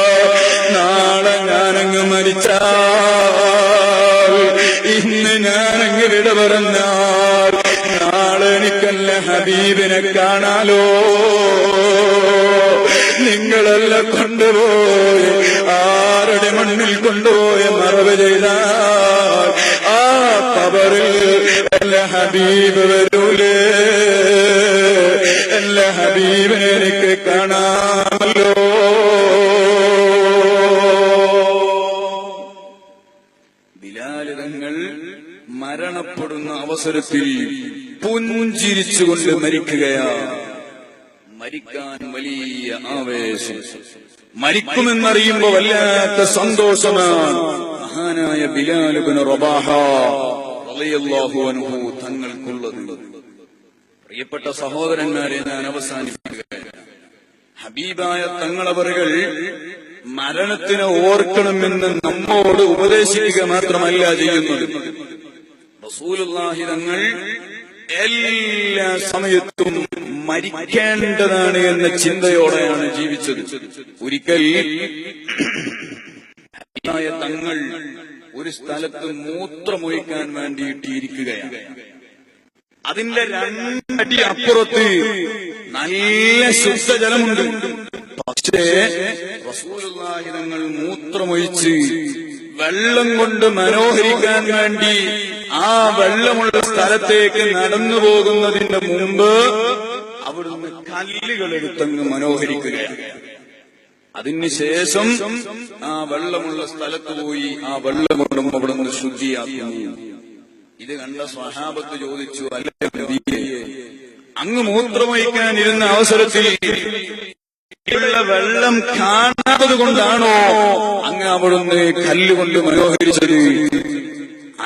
നാളെ ഞാനങ്ങ് മരിച്ചാൽ, ഇന്ന് ഞാനങ്ങ് വിട പറഞ്ഞാൽ, നാളെ എനിക്കല്ല ഹബീബിനെ കാണാലോ. നിങ്ങളല്ല കൊണ്ടുപോയി ആരുടെ മണ്ണിൽ കൊണ്ടുപോയ മറവ് ചെയ്താൽ ആ ഖബറിൽ എന്റെ ഹബീബ് വരൂലേ? എന്റെ ഹബീബിനെ എനിക്ക് കാണാമല്ലോ. ബിലാൽ തങ്ങൾ മരണപ്പെടുന്ന അവസരത്തിൽ പുഞ്ചിരിച്ചുകൊണ്ട് മരിക്കുകയാണ്. മരിക്കാൻ വലിയ ആവേശം, മരിക്കുമെന്നറിയുമ്പോ വല്ലാത്ത സന്തോഷമാണ് മഹാനായ ബിലാൽ ഇബ്നു റബാഹ റളിയല്ലാഹു അൻഹു തങ്ങൾക്കുള്ളത്. പ്രിയപ്പെട്ട സഹോദരന്മാരെ, ഞാൻ അവസാനിപ്പിക്കുകയാണ്. ഹബീബായ തങ്ങളവറുകൾ മരണത്തിനെ ഓർക്കണമെന്ന് നമ്മോട് ഉപദേശിക്കുക മാത്രമല്ല ചെയ്യുന്നത്. റസൂലുള്ളാഹി തങ്ങൾ എല്ലാ സമയത്തും മരിക്കേണ്ടതാണ് എന്ന ചിന്തയോടെയാണ് ജീവിച്ചത്. ഒരിക്കൽ തങ്ങൾ ഒരു സ്ഥലത്ത് മൂത്രമൊഴിക്കാൻ വേണ്ടിയിട്ട് ഇരിക്കുകയാണ്. അതിന്റെ രണ്ടടി അപ്പുറത്ത് നല്ല ശുദ്ധജലമുണ്ട്. പക്ഷേ റസൂലുള്ളാഹി തങ്ങൾ മൂത്രമൊഴിച്ച് വെള്ളം കൊണ്ട് മനോഹരിക്കാൻ വേണ്ടി ആ വെള്ളമുള്ള സ്ഥലത്തേക്ക് നടന്നു പോകുന്നതിന് മുമ്പ് അവിടുന്ന് കല്ലുകൾ എടുത്തങ്ങ് മനോഹരിക്കുകയാണ്. അതിനുശേഷം ആ വെള്ളമുള്ള സ്ഥലത്ത് പോയി ആ വെള്ളം കൊണ്ടും അവിടുന്ന് ശുദ്ധിയാക്കുന്നു. ഇത് കണ്ട സ്വഹാബത്ത് ചോദിച്ചു, അല്ല നബിയേ, അങ്ങ് മൂത്രമൊഴിക്കാനിരുന്ന അവസരത്തിൽ വെള്ളം കാണാത്തത് കൊണ്ടാണോ അങ്ങ് അവിടുന്ന് കല്ലുകൊണ്ട് മനോഹരിച്ചത്?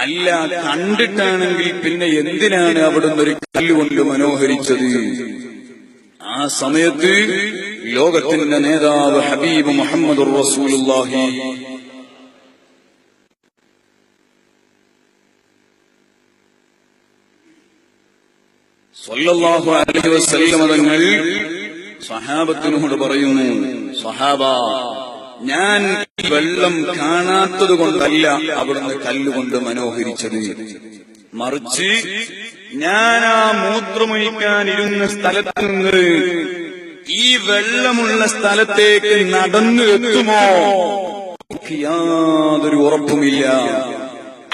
അല്ല, കണ്ടിട്ടാണെങ്കിൽ പിന്നെ എന്തിനാണ് അവിടുന്ന് ഒരു കല്ലുകൊണ്ട് മനോഹരിച്ചത്? ആ സമയത്ത് ലോകത്തിന്റെ നേതാവ് ഹബീബ് മുഹമ്മദുർ റസൂലുള്ളാഹി സ്വല്ലല്ലാഹു അലൈഹി വസല്ലം തങ്ങൾ സ്വഹാബത്തിനോട് പറയുന്നു, സ്വഹാബ, ഞാൻ വെള്ളം കാണാത്തത് കൊണ്ടല്ല അവിടുന്ന് കല്ലുകൊണ്ട് മനോഹരിച്ചത്, മറിച്ച് ഞാൻ ആ മൂത്രമൊഴിക്കാനിരുന്ന സ്ഥലത്ത് നിന്ന് ഈ വെള്ളമുള്ള സ്ഥലത്തേക്ക് നടന്നു എത്തുമോ യാതൊരു ഉറപ്പുമില്ല.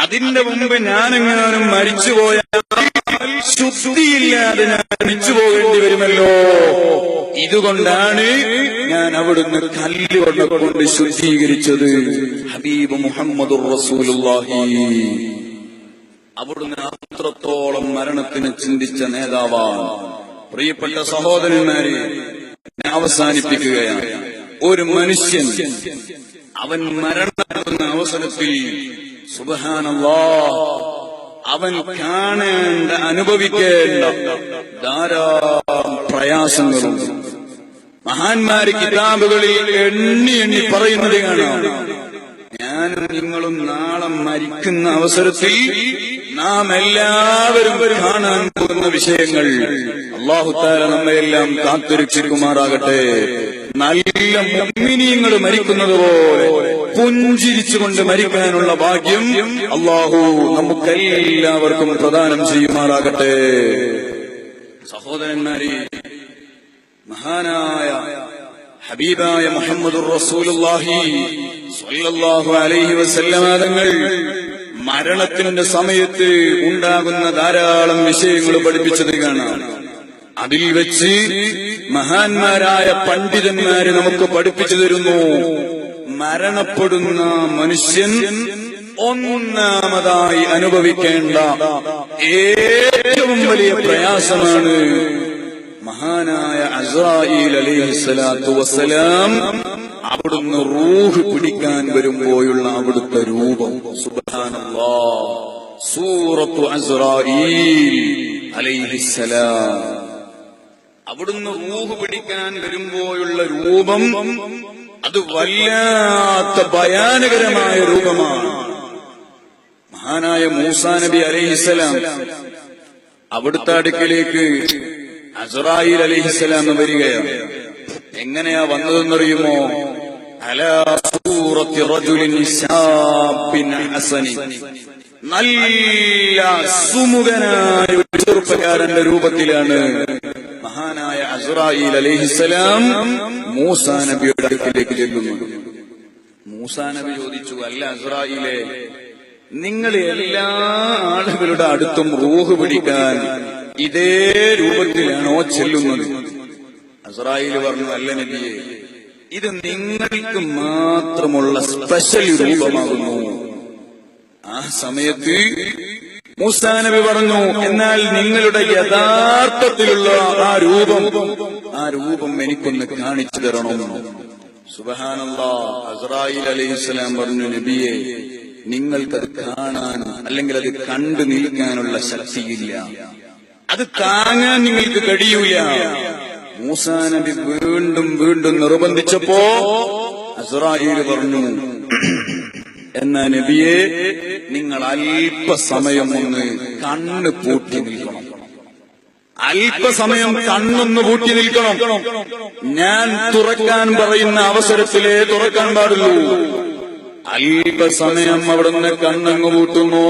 അതിന്റെ മുമ്പ് ഞാനെങ്ങാനും മരിച്ചുപോയാൽ ശുദ്ധിയില്ലാതെ ഞാൻ മരിച്ചു പോകേണ്ടി വരുമല്ലോ. ഇതുകൊണ്ടാണ് ഞാൻ അവിടുന്ന് കല്ലുകൊണ്ട് ശുദ്ധീകരിച്ചത്. ഹബീബ് മുഹമ്മദുർ റസൂലുള്ളാഹി അവിടുന്ന് അത്രത്തോളം മരണത്തിന് ചിന്തിച്ച നേതാവാണ്. പ്രിയപ്പെട്ട സഹോദരന്മാരെ, ഞാൻ അവസാനിപ്പിക്കുകയാണ്. ഒരു മനുഷ്യൻ അവൻ മരണപ്പെടുന്ന അവസരത്തിൽ സുബ്ഹാനല്ലാഹ് അവൻ കാണേണ്ട, അനുഭവിക്കേണ്ട ധാരാളം പ്രയാസങ്ങളുണ്ട്. മഹാന്മാര് കിതാബുകളിൽ എണ്ണി എണ്ണി പറയുന്നത് കാണാം. ഞാനും നിങ്ങളും നാളെ മരിക്കുന്ന അവസരത്തിൽ നാം എല്ലാവരും കാണാൻ പോകുന്ന വിഷയങ്ങൾ അല്ലാഹു തആല നമ്മയെല്ലാം കാത്തുരക്ഷിക്കുമാറാകട്ടെ. നല്ല മുഅ്മിനീങ്ങൾ മരിക്കുന്നത് പോലെ പുഞ്ചിരിച്ചുകൊണ്ട് മരിക്കാനുള്ള ഭാഗ്യം അല്ലാഹു നമുക്കെല്ലാവർക്കും പ്രദാനം ചെയ്യുമാറാകട്ടെ. സഹോദരന്മാരെ, മഹാനായ ഹബീബായ മുഹമ്മദുർ റസൂലുള്ളാഹി സ്വല്ലല്ലാഹു അലൈഹി വസല്ലമ തങ്ങൾ മരണത്തിന്റെ സമയത്ത് ഉണ്ടാകുന്ന ധാരാളം വിഷയങ്ങൾ പഠിപ്പിച്ചത് കാണാം. അതിൽ വെച്ച് മഹാന്മാരായ പണ്ഡിതന്മാര് നമുക്ക് പഠിപ്പിച്ചു തരുന്നു, മരണപ്പെടുന്ന മനുഷ്യൻ ഒന്നാമതായി അനുഭവിക്കേണ്ട ഏറ്റവും വലിയ പ്രയാസമാണ് മഹാനായ അസ്രായീൽ അലൈഹിസ്സലാത്തു വസ്സലാം അവിടുന്ന് റൂഹ് പിടിക്കാൻ വരുമ്പോഴുള്ള അവിടുത്തെ രൂപം. സുബ്ഹാനല്ലാഹ്, സൂറത്തു അസ്രായീൽ അലൈഹിസ്സലാം അവിടുന്ന് റൂഹ് പിടിക്കാൻ വരുമ്പോഴുള്ള രൂപം അത് വല്ലാത്ത ഭയാനകരമായ രൂപമാണ്. മഹാനായ മൂസാ നബി അലൈഹിസ്സലാം അവിടുത്തെ അടുക്കലേക്ക് അസ്രായീൽ അലൈഹിസ്സലാം വരികയാണ്. എങ്ങനെയാ വന്നതെന്നറിയുമോ? അലാ സൂറത്തി റജുലിൻ ശാബിൻ ഹസനി, നല്ല സുമുഖനായ ഒരു ചെറുപ്പക്കാരന്റെ രൂപത്തിലാണ് മഹാനായ അസ്റായീൽ അലൈഹിസ്സലാം മൂസാ നബിയുടെ അടുക്കിലേക്ക് ചെല്ലുന്നത്. മൂസാ നബി ചോദിച്ചു, അല്ല അസ്റായീലേ, നിങ്ങൾ എല്ലാ ആളുകളുടെ അടുത്തും റൂഹ് പിടിക്കാൻ ഇതേ രൂപത്തിലാണോ ചെല്ലുന്നത്? അസ്റായീൽ പറഞ്ഞു, അല്ല നബിയെ, ഇത് നിങ്ങൾക്ക് മാത്രമുള്ള സ്പെഷ്യൽ രൂപമാകുന്നു. ആ സമയത്ത് മൂസാ നബി പറഞ്ഞു, എന്നാൽ നിങ്ങളുടെ യഥാർത്ഥത്തിലുള്ള ആ രൂപം എനിക്കൊന്ന് കാണിച്ചു തരണം. സുബ്ഹാനല്ലാഹ്. അസ്റായീൽ അലൈഹിസ്സലാം പറഞ്ഞു, നബിയെ, നിങ്ങൾക്കത് കാണാൻ അല്ലെങ്കിൽ അത് കണ്ടു നിൽക്കാനുള്ള ശക്തിയില്ല, അത് താങ്ങാൻ നിങ്ങൾക്ക് കഴിയൂല. മൂസാ നബി വീണ്ടും നിർബന്ധിച്ചപ്പോ അസ്റായീൽ പറഞ്ഞു, എന്നാ നബിയെ, നിങ്ങൾ അല്പസമയം ഒന്ന് കണ്ണ് പൂട്ടി നിൽക്കണം. അല്പസമയം കണ്ണൊന്ന് പൂട്ടി നിൽക്കണം. ഞാൻ തുറക്കാൻ പറയുന്ന അവസരത്തിലേ തുറക്കാൻ പാടുള്ളൂ. അല്പസമയം അവിടുന്ന് കണ്ണങ്ങ് പൂട്ടുന്നു.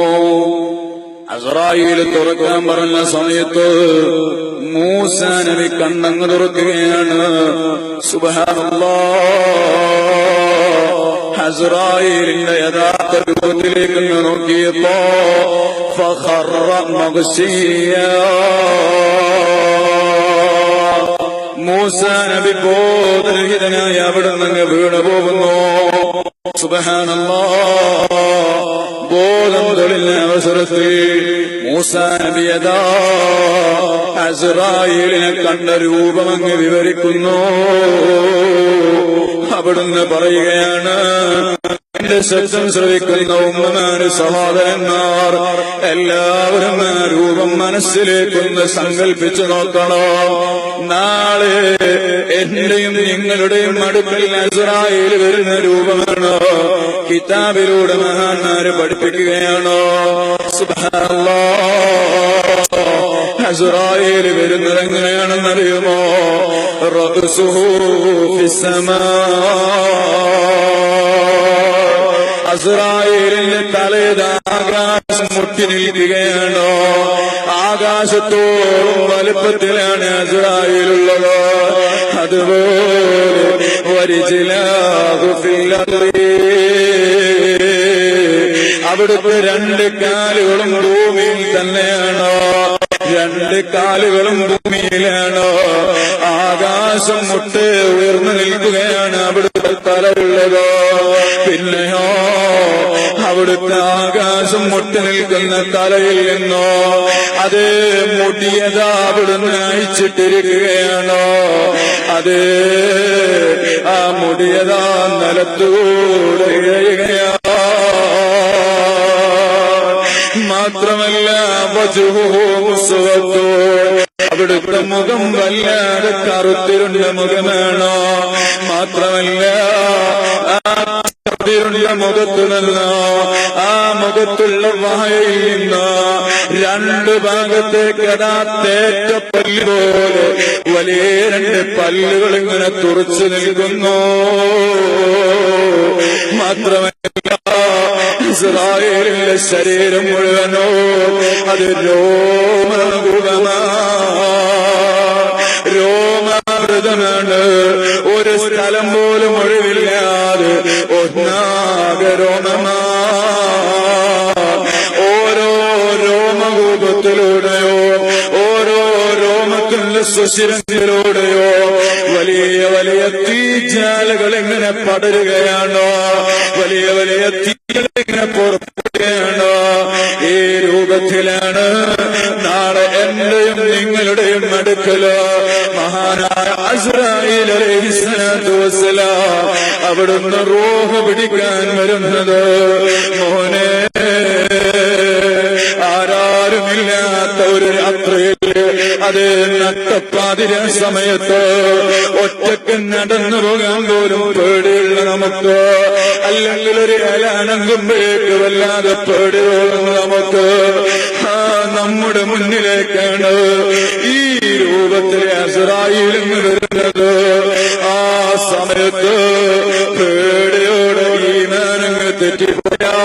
അസ്റായീൽ തുറക്കാൻ പറഞ്ഞ സമയത്ത് മൂസാ നബി കണ്ണങ്ങ് തുറക്കുകയാണ്. സുബ്ഹാനല്ലാഹ്. അസ്റായീലിന്റെ യഥാർത്ഥ രൂപത്തിലേക്ക് നോക്കിയപ്പോ ഫഖറ മഗ്ശിയാ, മൂസാ നബി ബോധരഹിതനായി അവിടെ നിന്ന് വീണു പോകുന്നു. സുബ്ഹാനല്ലാഹ്. ബോധം തെളിഞ്ഞ അവസരത്തിൽ മൂസാ നബി യഥാ അസ്റായീലിനെ കണ്ട രൂപമങ്ങ് വിവരിക്കുന്നു. അവിടുന്ന് പറയുകയാണ്, എന്റെ ശബ്ദം ശ്രവിക്കുന്ന ഉമ്മമാര്, സഹോദരന്മാർ എല്ലാവരും ആ രൂപം മനസ്സിലേക്കൊന്ന് സങ്കല്പിച്ചു നോക്കണം. നാളെ എന്റെയും നിങ്ങളുടെയും അടുക്കൽ അസ്റായീൽ വരുന്ന രൂപമാണ് കിതാബിലൂടെ മഹാന്മാര് പഠിപ്പിക്കുകയാണോ. സുബ്ഹാനല്ലാഹ്. അസ്റായീൽ വരുന്നത് എങ്ങനെയാണെന്നറിയുമോ? റഅ്സുഹു ഫിസ്സമാ. അസ്റായീലിന്റെ തലയത് ആകാശം മുട്ടി നിൽക്കുകയാണോ. ആകാശത്തോളം വലുപ്പത്തിലാണ് അസ്റായീലുള്ളത്. അതുപോലെ വരിജിലാഹു ഫിൽ അർളി. അവിടുത്തെ രണ്ട് കാലുകളും ഭൂമിയിൽ തന്നെയാണോ. രണ്ട് കാലുകളും ഭൂമിയിലാണോ. ആകാശം മുട്ട് ഉയർന്നു നിൽക്കുകയാണ് അവിടുത്തെ തലയുള്ളത്. പിന്നെയോ അവിടുത്തെ ആകാശം മുട്ടി നിൽക്കുന്ന തലയിൽ നിന്നോ അത് മുടിയതാ അവിടുന്ന് അയച്ചിട്ടിരിക്കുകയാണോ. അത് ആ മുടിയതാ നിലത്തൂടെ ഇഴയുകയാ. മാത്രമല്ല അവിടുത്തെ മുഖം വല്ലാതെ കറുത്തിരുണ്ട മുഖമാണോ. മാത്രമല്ല മുഖത്തു നിന്നോ ആ മുഖത്തുള്ള വായയിൽ നിന്നോ രണ്ട് ഭാഗത്തേക്ക് അതാ തേറ്റപ്പല്ല് പോലെ വലിയ രണ്ട് പല്ലുകൾ ഇങ്ങനെ തുറച്ചു നിൽക്കുന്നു. മാത്രമല്ല ഇസ്രായേലിന്റെ ശരീരം മുഴുവനോ അത് രോമാമൃതമാണ്. ഒരു സ്ഥലം പോലും ഒഴിവില്ലാതെ ഒന്നാകെ രോമമാ. ഓരോ രോമകൂപത്തിലൂടെയോ ഓരോ രോമത്തിന്റെ സുശിരങ്ങളിലൂടെയോ വലിയ വലിയ തീജ്വാലകൾ എങ്ങനെ പടരുകയാണോ. വലിയ വലിയ തീകൾ ഇങ്ങനെ പുറപ്പെടുകയാണോ. ഈ രൂപത്തിലാണ് നാളെ എന്റെയും നിങ്ങളുടെയും അടുക്കലോ മഹാനായ അസ്റായീൽ അലൈഹിസ്സലാത്തു വസ്സലാം അവിടുന്ന് റൂഹ് പിടിക്കാൻ വരുന്നത്. മോനെ, ആരാരുമില്ലാത്ത ഒരു രാത്രിയിൽ അത് നട്ടപ്പാതിര സമയത്ത് ഒറ്റക്ക് നടന്നു പോകാൻ പോലും പേടിയുള്ള നമുക്ക്, അല്ലെങ്കിൽ ഒരു ഇലനങ്ങുമ്പോഴേക്ക് വല്ലാതെ പേടി തോന്നുന്നു നമുക്ക്. നമ്മുടെ മുന്നിലേക്കാണ് ഈ രൂപത്തിലെ അസ്റായീൽ വരുന്നത്. ആ സമയത്ത് പേടിയോടെ ഈമാനങ്ങ് തെറ്റിപ്പോയാൽ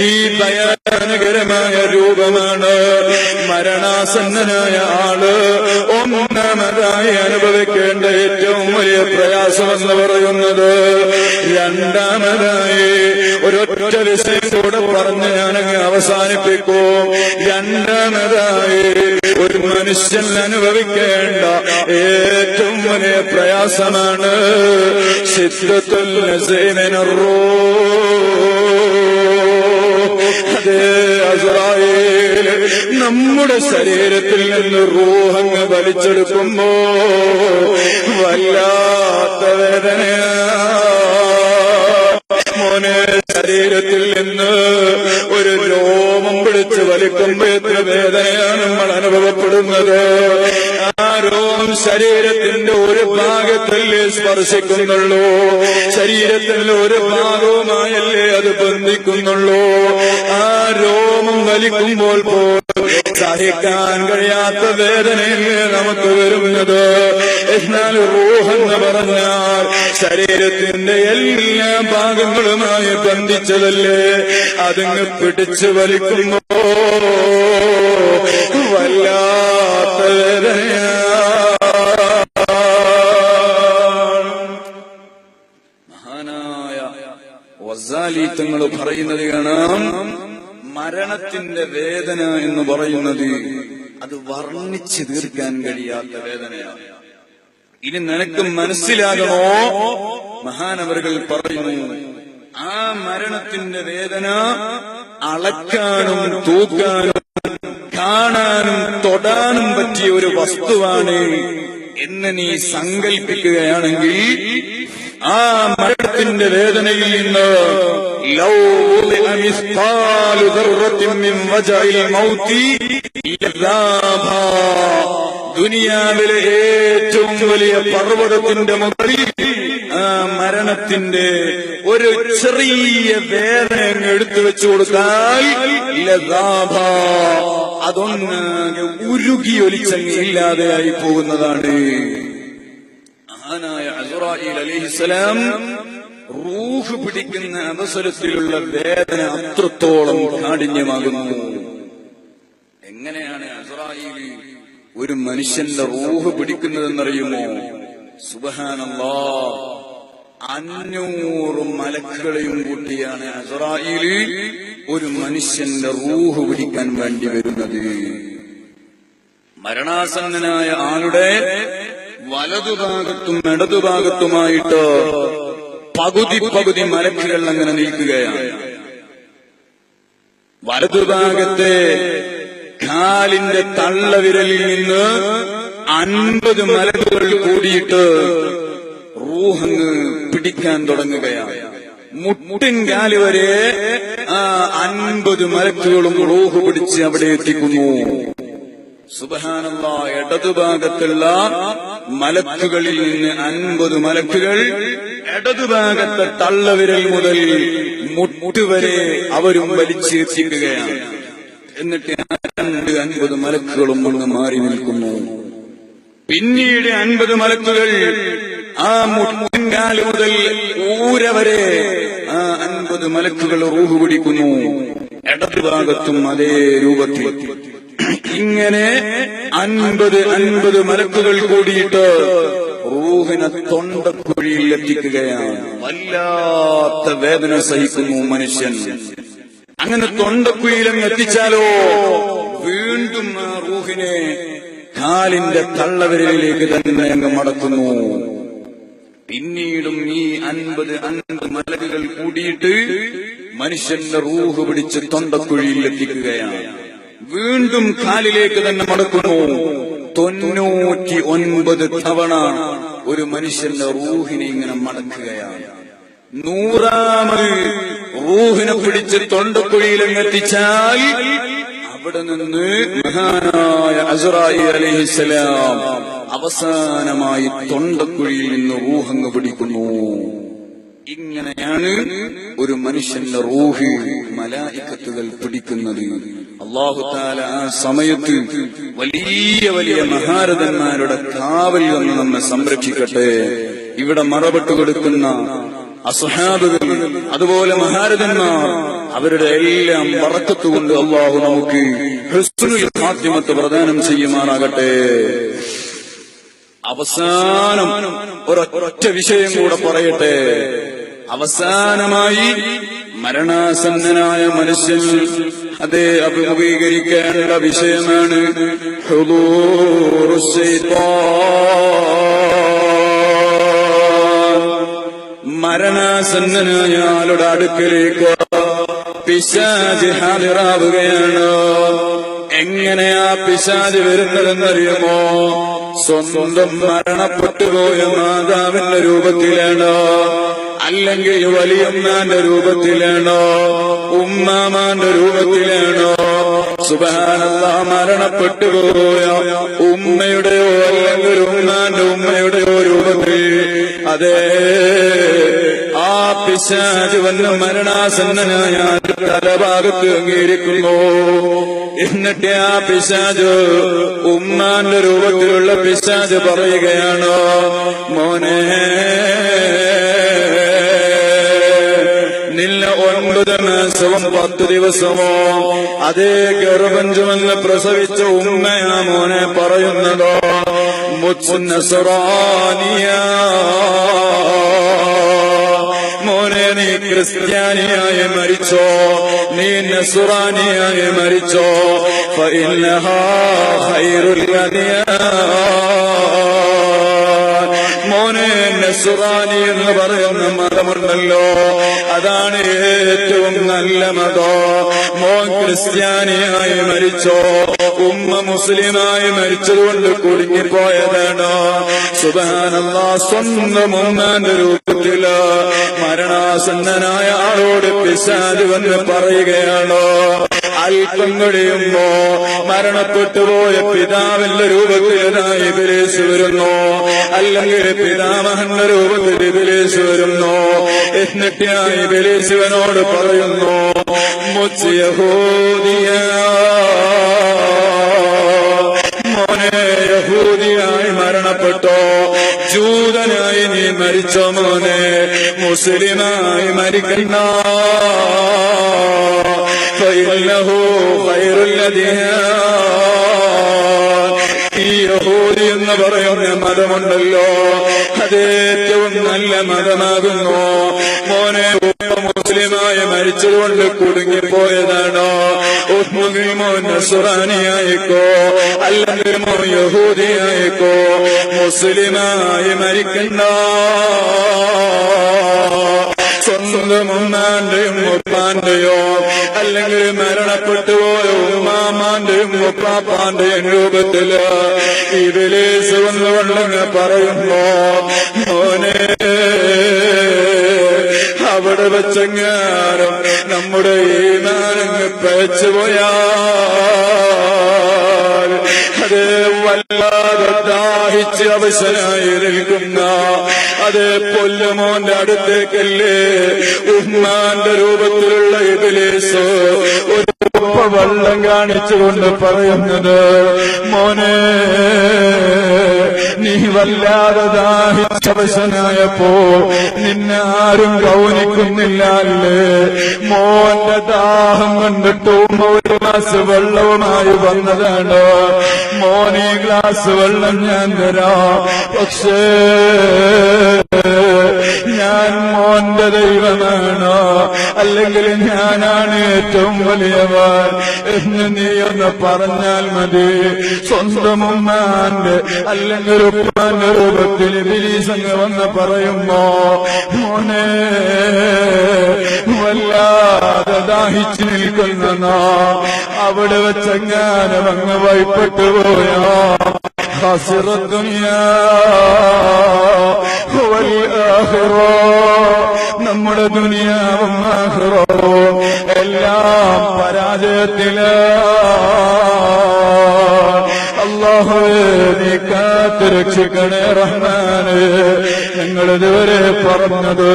ഈ ഭയാനകരമായ രൂപമാണ്. മരണാസന്നനായ ആള് ഒന്നാമതായി അനുഭവിക്കേണ്ട ഏറ്റവും വലിയ പ്രയാസമെന്ന് പറയുന്നത്, രണ്ടാമതായി ഒരൊറ്റ വിഷയം കൂടെ പറഞ്ഞ് ഞാനങ്ങ് അവസാനിപ്പിക്കൂ. രണ്ടാമതായി ഒരു മനുഷ്യൻ അനുഭവിക്കേണ്ട ഏറ്റവും വലിയ പ്രയാസമാണ് ശിദ്ദത്തുൽ നസീമിനർ റൂഹ്. അതേ അസ്റായീൽ നമ്മുടെ ശരീരത്തിൽ നിന്ന് റൂഹങ്ങ് വലിച്ചെടുക്കുമ്പോ വല്ലാത്ത വേദനയാ മോനെ. ശരീരത്തിൽ നിന്ന് ഒരു രോമം പിടിച്ച് വലിക്കുമ്പോ എത്ര വേദനയാണ് നമ്മൾ അനുഭവപ്പെടുന്നത്. ആ രോമം ശരീരത്തിന്റെ ഒരു ഭാഗത്തല്ലേ സ്പർശിക്കുന്നുള്ളൂ, ശരീരത്തിന്റെ ഒരു ഭാഗവുമായല്ലേ അത് ബന്ധിക്കുന്നുള്ളൂ. ആ രോമം വലിക്കുമ്പോൾ പോലും സഹിക്കാൻ കഴിയാത്ത വേദനയല്ലേ നമുക്ക് വരുന്നത്. എന്നാൽ റൂഹെന്ന് പറഞ്ഞാൽ ശരീരത്തിന്റെ എല്ലാ ഭാഗങ്ങളുമായി ബന്ധിച്ചതല്ലേ, അതിങ്ങ് പിടിച്ചു വലിക്കുമ്പോ വല്ലാത്ത വേദനയാ. മഹാനായ ഗസാലി തങ്ങൾ പറയുന്നത് കാണാം, മരണത്തിന്റെ വേദന എന്ന് പറയുന്നത് അത് വർണ്ണിച്ചു തീർക്കാൻ കഴിയാത്ത വേദനയാണ്. ഇനി നിനക്ക് മനസ്സിലാകണോ? മഹാനവറുകൾ പറയുന്നു, ആ മരണത്തിന്റെ വേദന അളക്കാനും തൂക്കാനും കാണാനും തൊടാനും പറ്റിയ ഒരു വസ്തുവാണ് എന്ന് നീ സങ്കൽപ്പിക്കുകയാണെങ്കിൽ, ആ മരണത്തിന്റെ വേദനയിൽ നിന്ന് ദുനിയാവിലെ ഏറ്റവും വലിയ പർവ്വതത്തിന്റെ മുകളിൽ ആ മരണത്തിന്റെ ഒരു ചെറിയ വേദന എടുത്തു വെച്ചു കൊടുത്താൽ അതൊന്നാകെ ഉരുകിയൊലിച്ചങ്ങ് ഇല്ലാതെയായി പോകുന്നതാണ്. മഹാനായ അസ്റായീൽ അലൈഹിസ്സലാം റൂഹ് പിടിക്കുന്ന അവസരത്തിലുള്ള വേദന അത്രത്തോളം കാഠിന്യമാകുന്നു. എങ്ങനെയാണ് അസ്റായീൽ ഒരു മനുഷ്യന്റെ റൂഹ് പിടിക്കുന്നതെന്നറിയുമോ? സുബ്ഹാനല്ലാഹ്, 500 മലക്കുകളെയും കൂട്ടിയാണ് അസ്റായീൽ ഒരു മനുഷ്യന്റെ റൂഹ് പിടിക്കാൻ വേണ്ടി വരുന്നത്. മരണാസന്നനായ ആളുടെ വലതുഭാഗത്തും ഇടതുഭാഗത്തുമായിട്ട് പകുതി മലക്കുകൾ അങ്ങനെ നിൽക്കുകയാണ്. വലതുഭാഗത്തെ കാലിന്റെ തള്ളവിരലിൽ നിന്ന് 50 മലക്കുകൾ കൂടിയിട്ട് റൂഹങ്ങ് പിടിക്കാൻ തുടങ്ങുകയാണ്. മുട്ടിൻകാല് വരെ ആ 50 മലക്കുകളും റൂഹ് പിടിച്ച് അവിടെ എത്തിക്കുന്നു. സുബ്ഹാനല്ലാഹ്, ഇടതുഭാഗത്തുള്ള മലക്കുകളിൽ നിന്ന് 50 മലക്കുകൾ ഇടതുഭാഗത്തെ തള്ളവിരൽ മുതൽ മുട്ടുവരെ അവരും വലിച്ചെത്തിക്കുകയാണ്. എന്നിട്ട് 50 മലക്കുകളും ഒന്ന് മാറി നിൽക്കുന്നു. പിന്നീട് 50 മലക്കുകൾ ആ മുൻകാല് മുതൽ ഊര വരെ ആ 50 മലക്കുകൾ റൂഹ് പിടിക്കുന്നു. ഇടതുഭാഗത്തും അതേ രൂപത്തിൽ ഇങ്ങനെ 50 മലക്കുകൾ കൂടിയിട്ട് റൂഹിനെ തൊണ്ടക്കുഴിയിൽ എത്തിക്കുകയാണ്. വല്ലാത്ത വേദന സഹിക്കുന്നു മനുഷ്യൻ. അങ്ങനെ തൊണ്ടക്കുഴിയിലങ്ങ് എത്തിച്ചാലോ വീണ്ടും ആ റൂഹിനെ കാലിന്റെ തള്ളവിരലിലേക്ക് തന്നെ അങ്ങ് മടക്കുന്നു. പിന്നീടും ഈ 50 മലക്കുകൾ കൂടിയിട്ട് മനുഷ്യന്റെ റൂഹ് പിടിച്ച് തൊണ്ടക്കുഴിയിൽ എത്തിക്കുകയാണ്. വീണ്ടും കാലിലേക്ക് തന്നെ മടക്കുന്നു. 99 തവണ ഒരു മനുഷ്യന്റെ റൂഹിനെ ഇങ്ങനെ മടക്കുകയാണ്. 100ാമത് റൂഹിനെ പിടിച്ച് തൊണ്ടക്കുഴിയിലെത്തിച്ചാൽ അവിടെ നിന്ന് മഹാനായ അസ്റായീൽ അലൈഹിസ്സലാം അവസാനമായി തൊണ്ടക്കുഴിയിൽ നിന്ന് റൂഹങ്ങ് പിടിക്കുന്നു. ഇങ്ങനെയാണ് ഒരു മനുഷ്യന്റെ റൂഹ് മലായികത്തുകൾ പിടിക്കുന്നത്. അല്ലാഹു തആല ആ സമയത്ത് വലിയ വലിയ മഹാരഥന്മാരുടെ കാവൽ നിന്ന് നമ്മെ സംരക്ഷിക്കട്ടെ. ഇവിടെ മറപെട്ട് കൊടുക്കുന്ന അസ്ഹാബുകൾ, അതുപോലെ മഹാരഥന്മാർ അവരുടെ എല്ലാം ബറക്കത്ത് കൊണ്ട് അല്ലാഹു നമുക്ക് ഹുസ്നുൽ ഖാത്തിമത്ത് പ്രദാനം ചെയ്യുമാറാകട്ടെ. അവസാനം ഒരൊറ്റ വിഷയം കൂടെ പറയട്ടെ. അവസാനമായി മരണാസന്നനായ മനുഷ്യൻ അതേ അഭിമുഖീകരിക്കേണ്ട വിഷയമാണ് ഹുദൂറുശ് ശൈത്താൻ. മരണാസന്നനായ ആളുടെ അടുക്കലേക്ക് പിശാച് ഹാദിറാവുകയാണ്. എങ്ങനെയാ പിശാച് വരുന്നതെന്നറിയുമോ? സ്വന്തം മരണപ്പെട്ടുപോയ മാതാവിന്റെ രൂപത്തിലാണോ, അല്ലെങ്കിൽ വലിയമ്മാന്റെ രൂപത്തിലാണോ, ഉമ്മാമാന്റെ രൂപത്തിലാണോ? സുബ്ഹാനല്ലാഹ്, മരണപ്പെട്ടുപോയ ഉമ്മയുടെയോ അല്ലെങ്കിൽ ഉമ്മാന്റെ ഉമ്മയുടെയോ രൂപത്തിൽ അതേ ആ പിശാച് വന്ന് മരണാസന്നനായ തലഭാഗത്ത് അംഗീകരിക്കുന്നു. എന്നിട്ട് ആ പിശാച് ഉമ്മാന്റെ രൂപത്തിലുള്ള പിശാച് പറയുകയാണ്, മോനെ നിന്നെ 9 മാസവും 10 ദിവസമോ അതേ ഗർഭം ചുമന്ന് പ്രസവിച്ച ഉമ്മയാ മോനെ പറയുന്നതോ, മുസ്നസറാനിയ മോനെ നീ ക്രിസ്ത്യാനിയായി മരിച്ചോ, നീ നസ്റാനിയായി മരിച്ചോ, ഫഇന്നഹാ ഖൈറുൽ മോനെ നസ്റാനി എന്ന് പറയുന്ന മതമുണ്ടല്ലോ, അതാണ് ഏറ്റവും നല്ല മതം. മോൻ ക്രിസ്ത്യാനിയായി മരിച്ചോ, ഉമ്മ മുസ്ലിമായി മരിച്ചതുകൊണ്ട് കുടുങ്ങിപ്പോയതാണ്. സുബ്ഹാനല്ലാഹ്, സ്വന്തം ഉമ്മാന്റെ രൂപത്തില് മരണാസന്നനായ ആളോട് പിശാച് വന്ന് പറയുകയാണോ. അല്പം കഴിയുമ്പോ മരണപ്പെട്ടുപോയ പിതാവിന്റെ രൂപത്തിലായി ഇബ്ലീസ് വരുന്നു, അല്ലെങ്കിൽ പിതാമഹന്റെ രൂപത്തിൽ ഇബ്ലീസ് വരുന്നു. എന്നിട്ട് ആ ഇബ്ലീസ് ഇവനോട് പറയുന്നു, മുച്ച് യഹൂദിയ മോനെ യഹൂദിയായി മരണപ്പെട്ടോ, ജൂതനായി നീ മരിച്ചോ മോനെ, മുസ്ലിമായി മരിക്കണ്ട, ഫഇന്നഹു ഖൈറുൽ അദിയാൻ. ഈ യഹൂദി എന്ന് പറയുന്ന മതമുണ്ടല്ലോ, അതേറ്റവും നല്ല മതമാകുന്നു. മോനെ മുസ്ലിമായി മരിച്ചതുകൊണ്ട് കുടുങ്ങിപ്പോയതാണോ, മോൻ നസ്റാനിയായിക്കോ അല്ലെങ്കിൽ മോൻ യഹൂദിയായിക്കോ, മുസ്ലിമായി മരിക്കണ്ട. സ്വന്തം ഉമ്മാന്റെയും ഉപ്പാന്റെയോ അല്ലെങ്കിൽ മരണപ്പെട്ടുപോയ ഉമ്മാമാന്റെയും ഉപ്പാപ്പാന്റെയും രൂപത്തില് ഇബ്ലീസ് വന്നുകൊണ്ടെന്ന് പറയുമ്പോ, മോനെ അവിടെ വെച്ചെങ്ങാനും നമ്മുടെ ഈമാനങ്ങ് പേച്ചുപോയാൽ അതേ വല്ലാതെ ദാഹിച്ച് അവശനായി നിൽക്കുന്ന അതേ പൊല്ലുമോന്റെ അടുത്തേക്കല്ലേ ഉമ്മാന്റെ രൂപത്തിലുള്ള ഇബ്ലീസ് ഒരു വെള്ളം കാണിച്ചുകൊണ്ട് പറയുന്നത്, മോനെ നീ വല്ലാതെ ദാഹിച്ചവശനായപ്പോ നിന്നെ ആരും ഗൗനിക്കുന്നില്ല അല്ലേ, മോന്റെ ദാഹം കണ്ടിട്ട് ഉമ്മ ഒരു ഗ്ലാസ് വെള്ളവുമായി വന്നതാണ്, മോനെ ഗ്ലാസ് വെള്ളം ഞാൻ തരാം, പക്ഷേ ഞാൻ മോന്റെ ദൈവമാണോ അല്ലെങ്കിൽ ഞാനാണ് ഏറ്റവും വലിയവൻ എന്ന് നീ ഒന്ന് പറഞ്ഞാൽ മതി. സ്വന്തം ഉമ്മാന്റെ അല്ലെങ്കിൽ ഉപ്പാന്റെ രൂപത്തിൽ ഇബ്ലീസ് അങ്ങ് വന്ന് പറയുമ്പോ, മോനെ വല്ലാതെ ദാഹിച്ചു നിൽക്കുന്ന അവിടെ വെച്ചെങ്ങാനും അങ്ങ് വഴിപ്പെട്ടു പോയോ, ഖസിറ ദുനിയാ വൽ ആഖിറ, നമ്മുടെ ദുനിയാവും ആഖിറവും എല്ലാം പരാജയത്തില്. അല്ലാഹുവേ നീ കാത്ത് രക്ഷിക്കണേ റഹ്മാനേ. ഞങ്ങളിതുവരെ പറഞ്ഞത്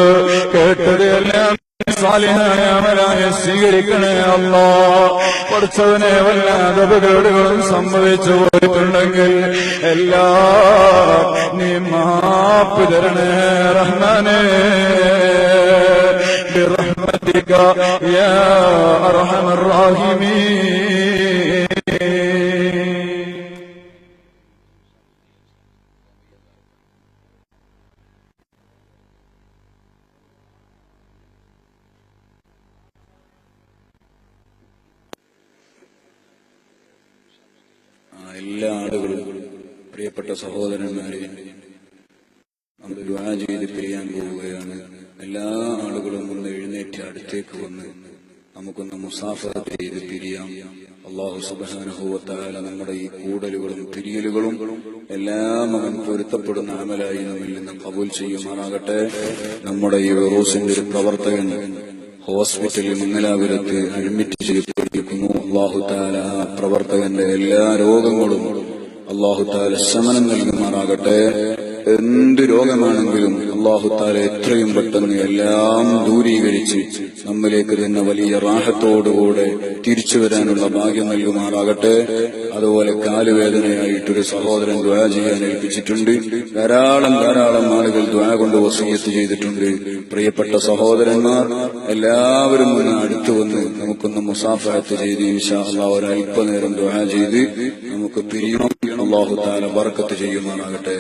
കേട്ടത് എല്ലാം സാലിഹായ അമലായി സ്വീകരിക്കണേ അല്ലാഹ്. പഠിച്ചവനെ വല്ലാതെ അപകടങ്ങളും സംഭവിച്ചു പോയിട്ടുണ്ടെങ്കിൽ എല്ലാം നീ മാപ്പ് തരണേ റഹ്മാനേ. برحمتك يا أرحم الراحمين. എല്ലാ ആളുകളും പ്രിയപ്പെട്ട സഹോദരന്മാരെ നമ്മൾ ദുആ ചെയ്ത് പിരിയാൻ പോവുകയാണ്. എല്ലാ ആളുകളും ഒന്ന് എഴുന്നേറ്റ് അടുത്തേക്ക് വന്ന് നമുക്കൊന്ന് മുസാഫഹത്ത് ചെയ്ത് പിരിയാം. അല്ലാഹു സുബ്ഹാനഹു വ തആല നമ്മുടെ ഈ കൂടലുകളും പിരിയലുകളും എല്ലാം അവൻ പൊരുത്തപ്പെടുന്ന അമലായി നമ്മിൽ നിന്ന് കബൂൽ ചെയ്യുമാറാകട്ടെ. നമ്മുടെ ഈ ഉറൂസിന്റെ ഒരു പ്രവർത്തകൻ ഹോസ്പിറ്റലിൽ മംഗലാപുരത്ത് അഡ്മിറ്റ് ചെയ്യപ്പെട്ടിരിക്കുന്നു. അല്ലാഹു തആല ആ പ്രവർത്തകന്റെ എല്ലാ രോഗങ്ങളും അല്ലാഹു തആല ശമനം നൽകുമാറാകട്ടെ. എന്ത് രോഗമാണെങ്കിലും അല്ലാഹു തആല എത്രയും പെട്ടെന്ന് എല്ലാം ദൂരീകരിച്ച് നമ്മിലേക്ക് തന്നെ വലിയ റാഹത്തോടുകൂടെ തിരിച്ചു വരാനുള്ള ഭാഗ്യം നൽകുമാറാകട്ടെ. അതുപോലെ കാലുവേദനയായിട്ടൊരു സഹോദരൻ ദുആ ചെയ്യാൻ ഏൽപ്പിച്ചിട്ടുണ്ട്. ധാരാളം ആളുകൾ ദുആ കൊണ്ട് വസിയ്യത്ത് ചെയ്തിട്ടുണ്ട്. പ്രിയപ്പെട്ട സഹോദരന്മാർ എല്ലാവരും ഒന്ന് അടുത്തു വന്ന് നമുക്കൊന്ന് മുസാഫഹത്ത് ചെയ്ത് ഇൻഷാ അല്ലാഹ് ഒരല്പനേരം ദുആ ചെയ്ത് നമുക്ക് പിരിയണം. അല്ലാഹു തആല ബർക്കത്ത് ചെയ്യുമാറാകട്ടെ.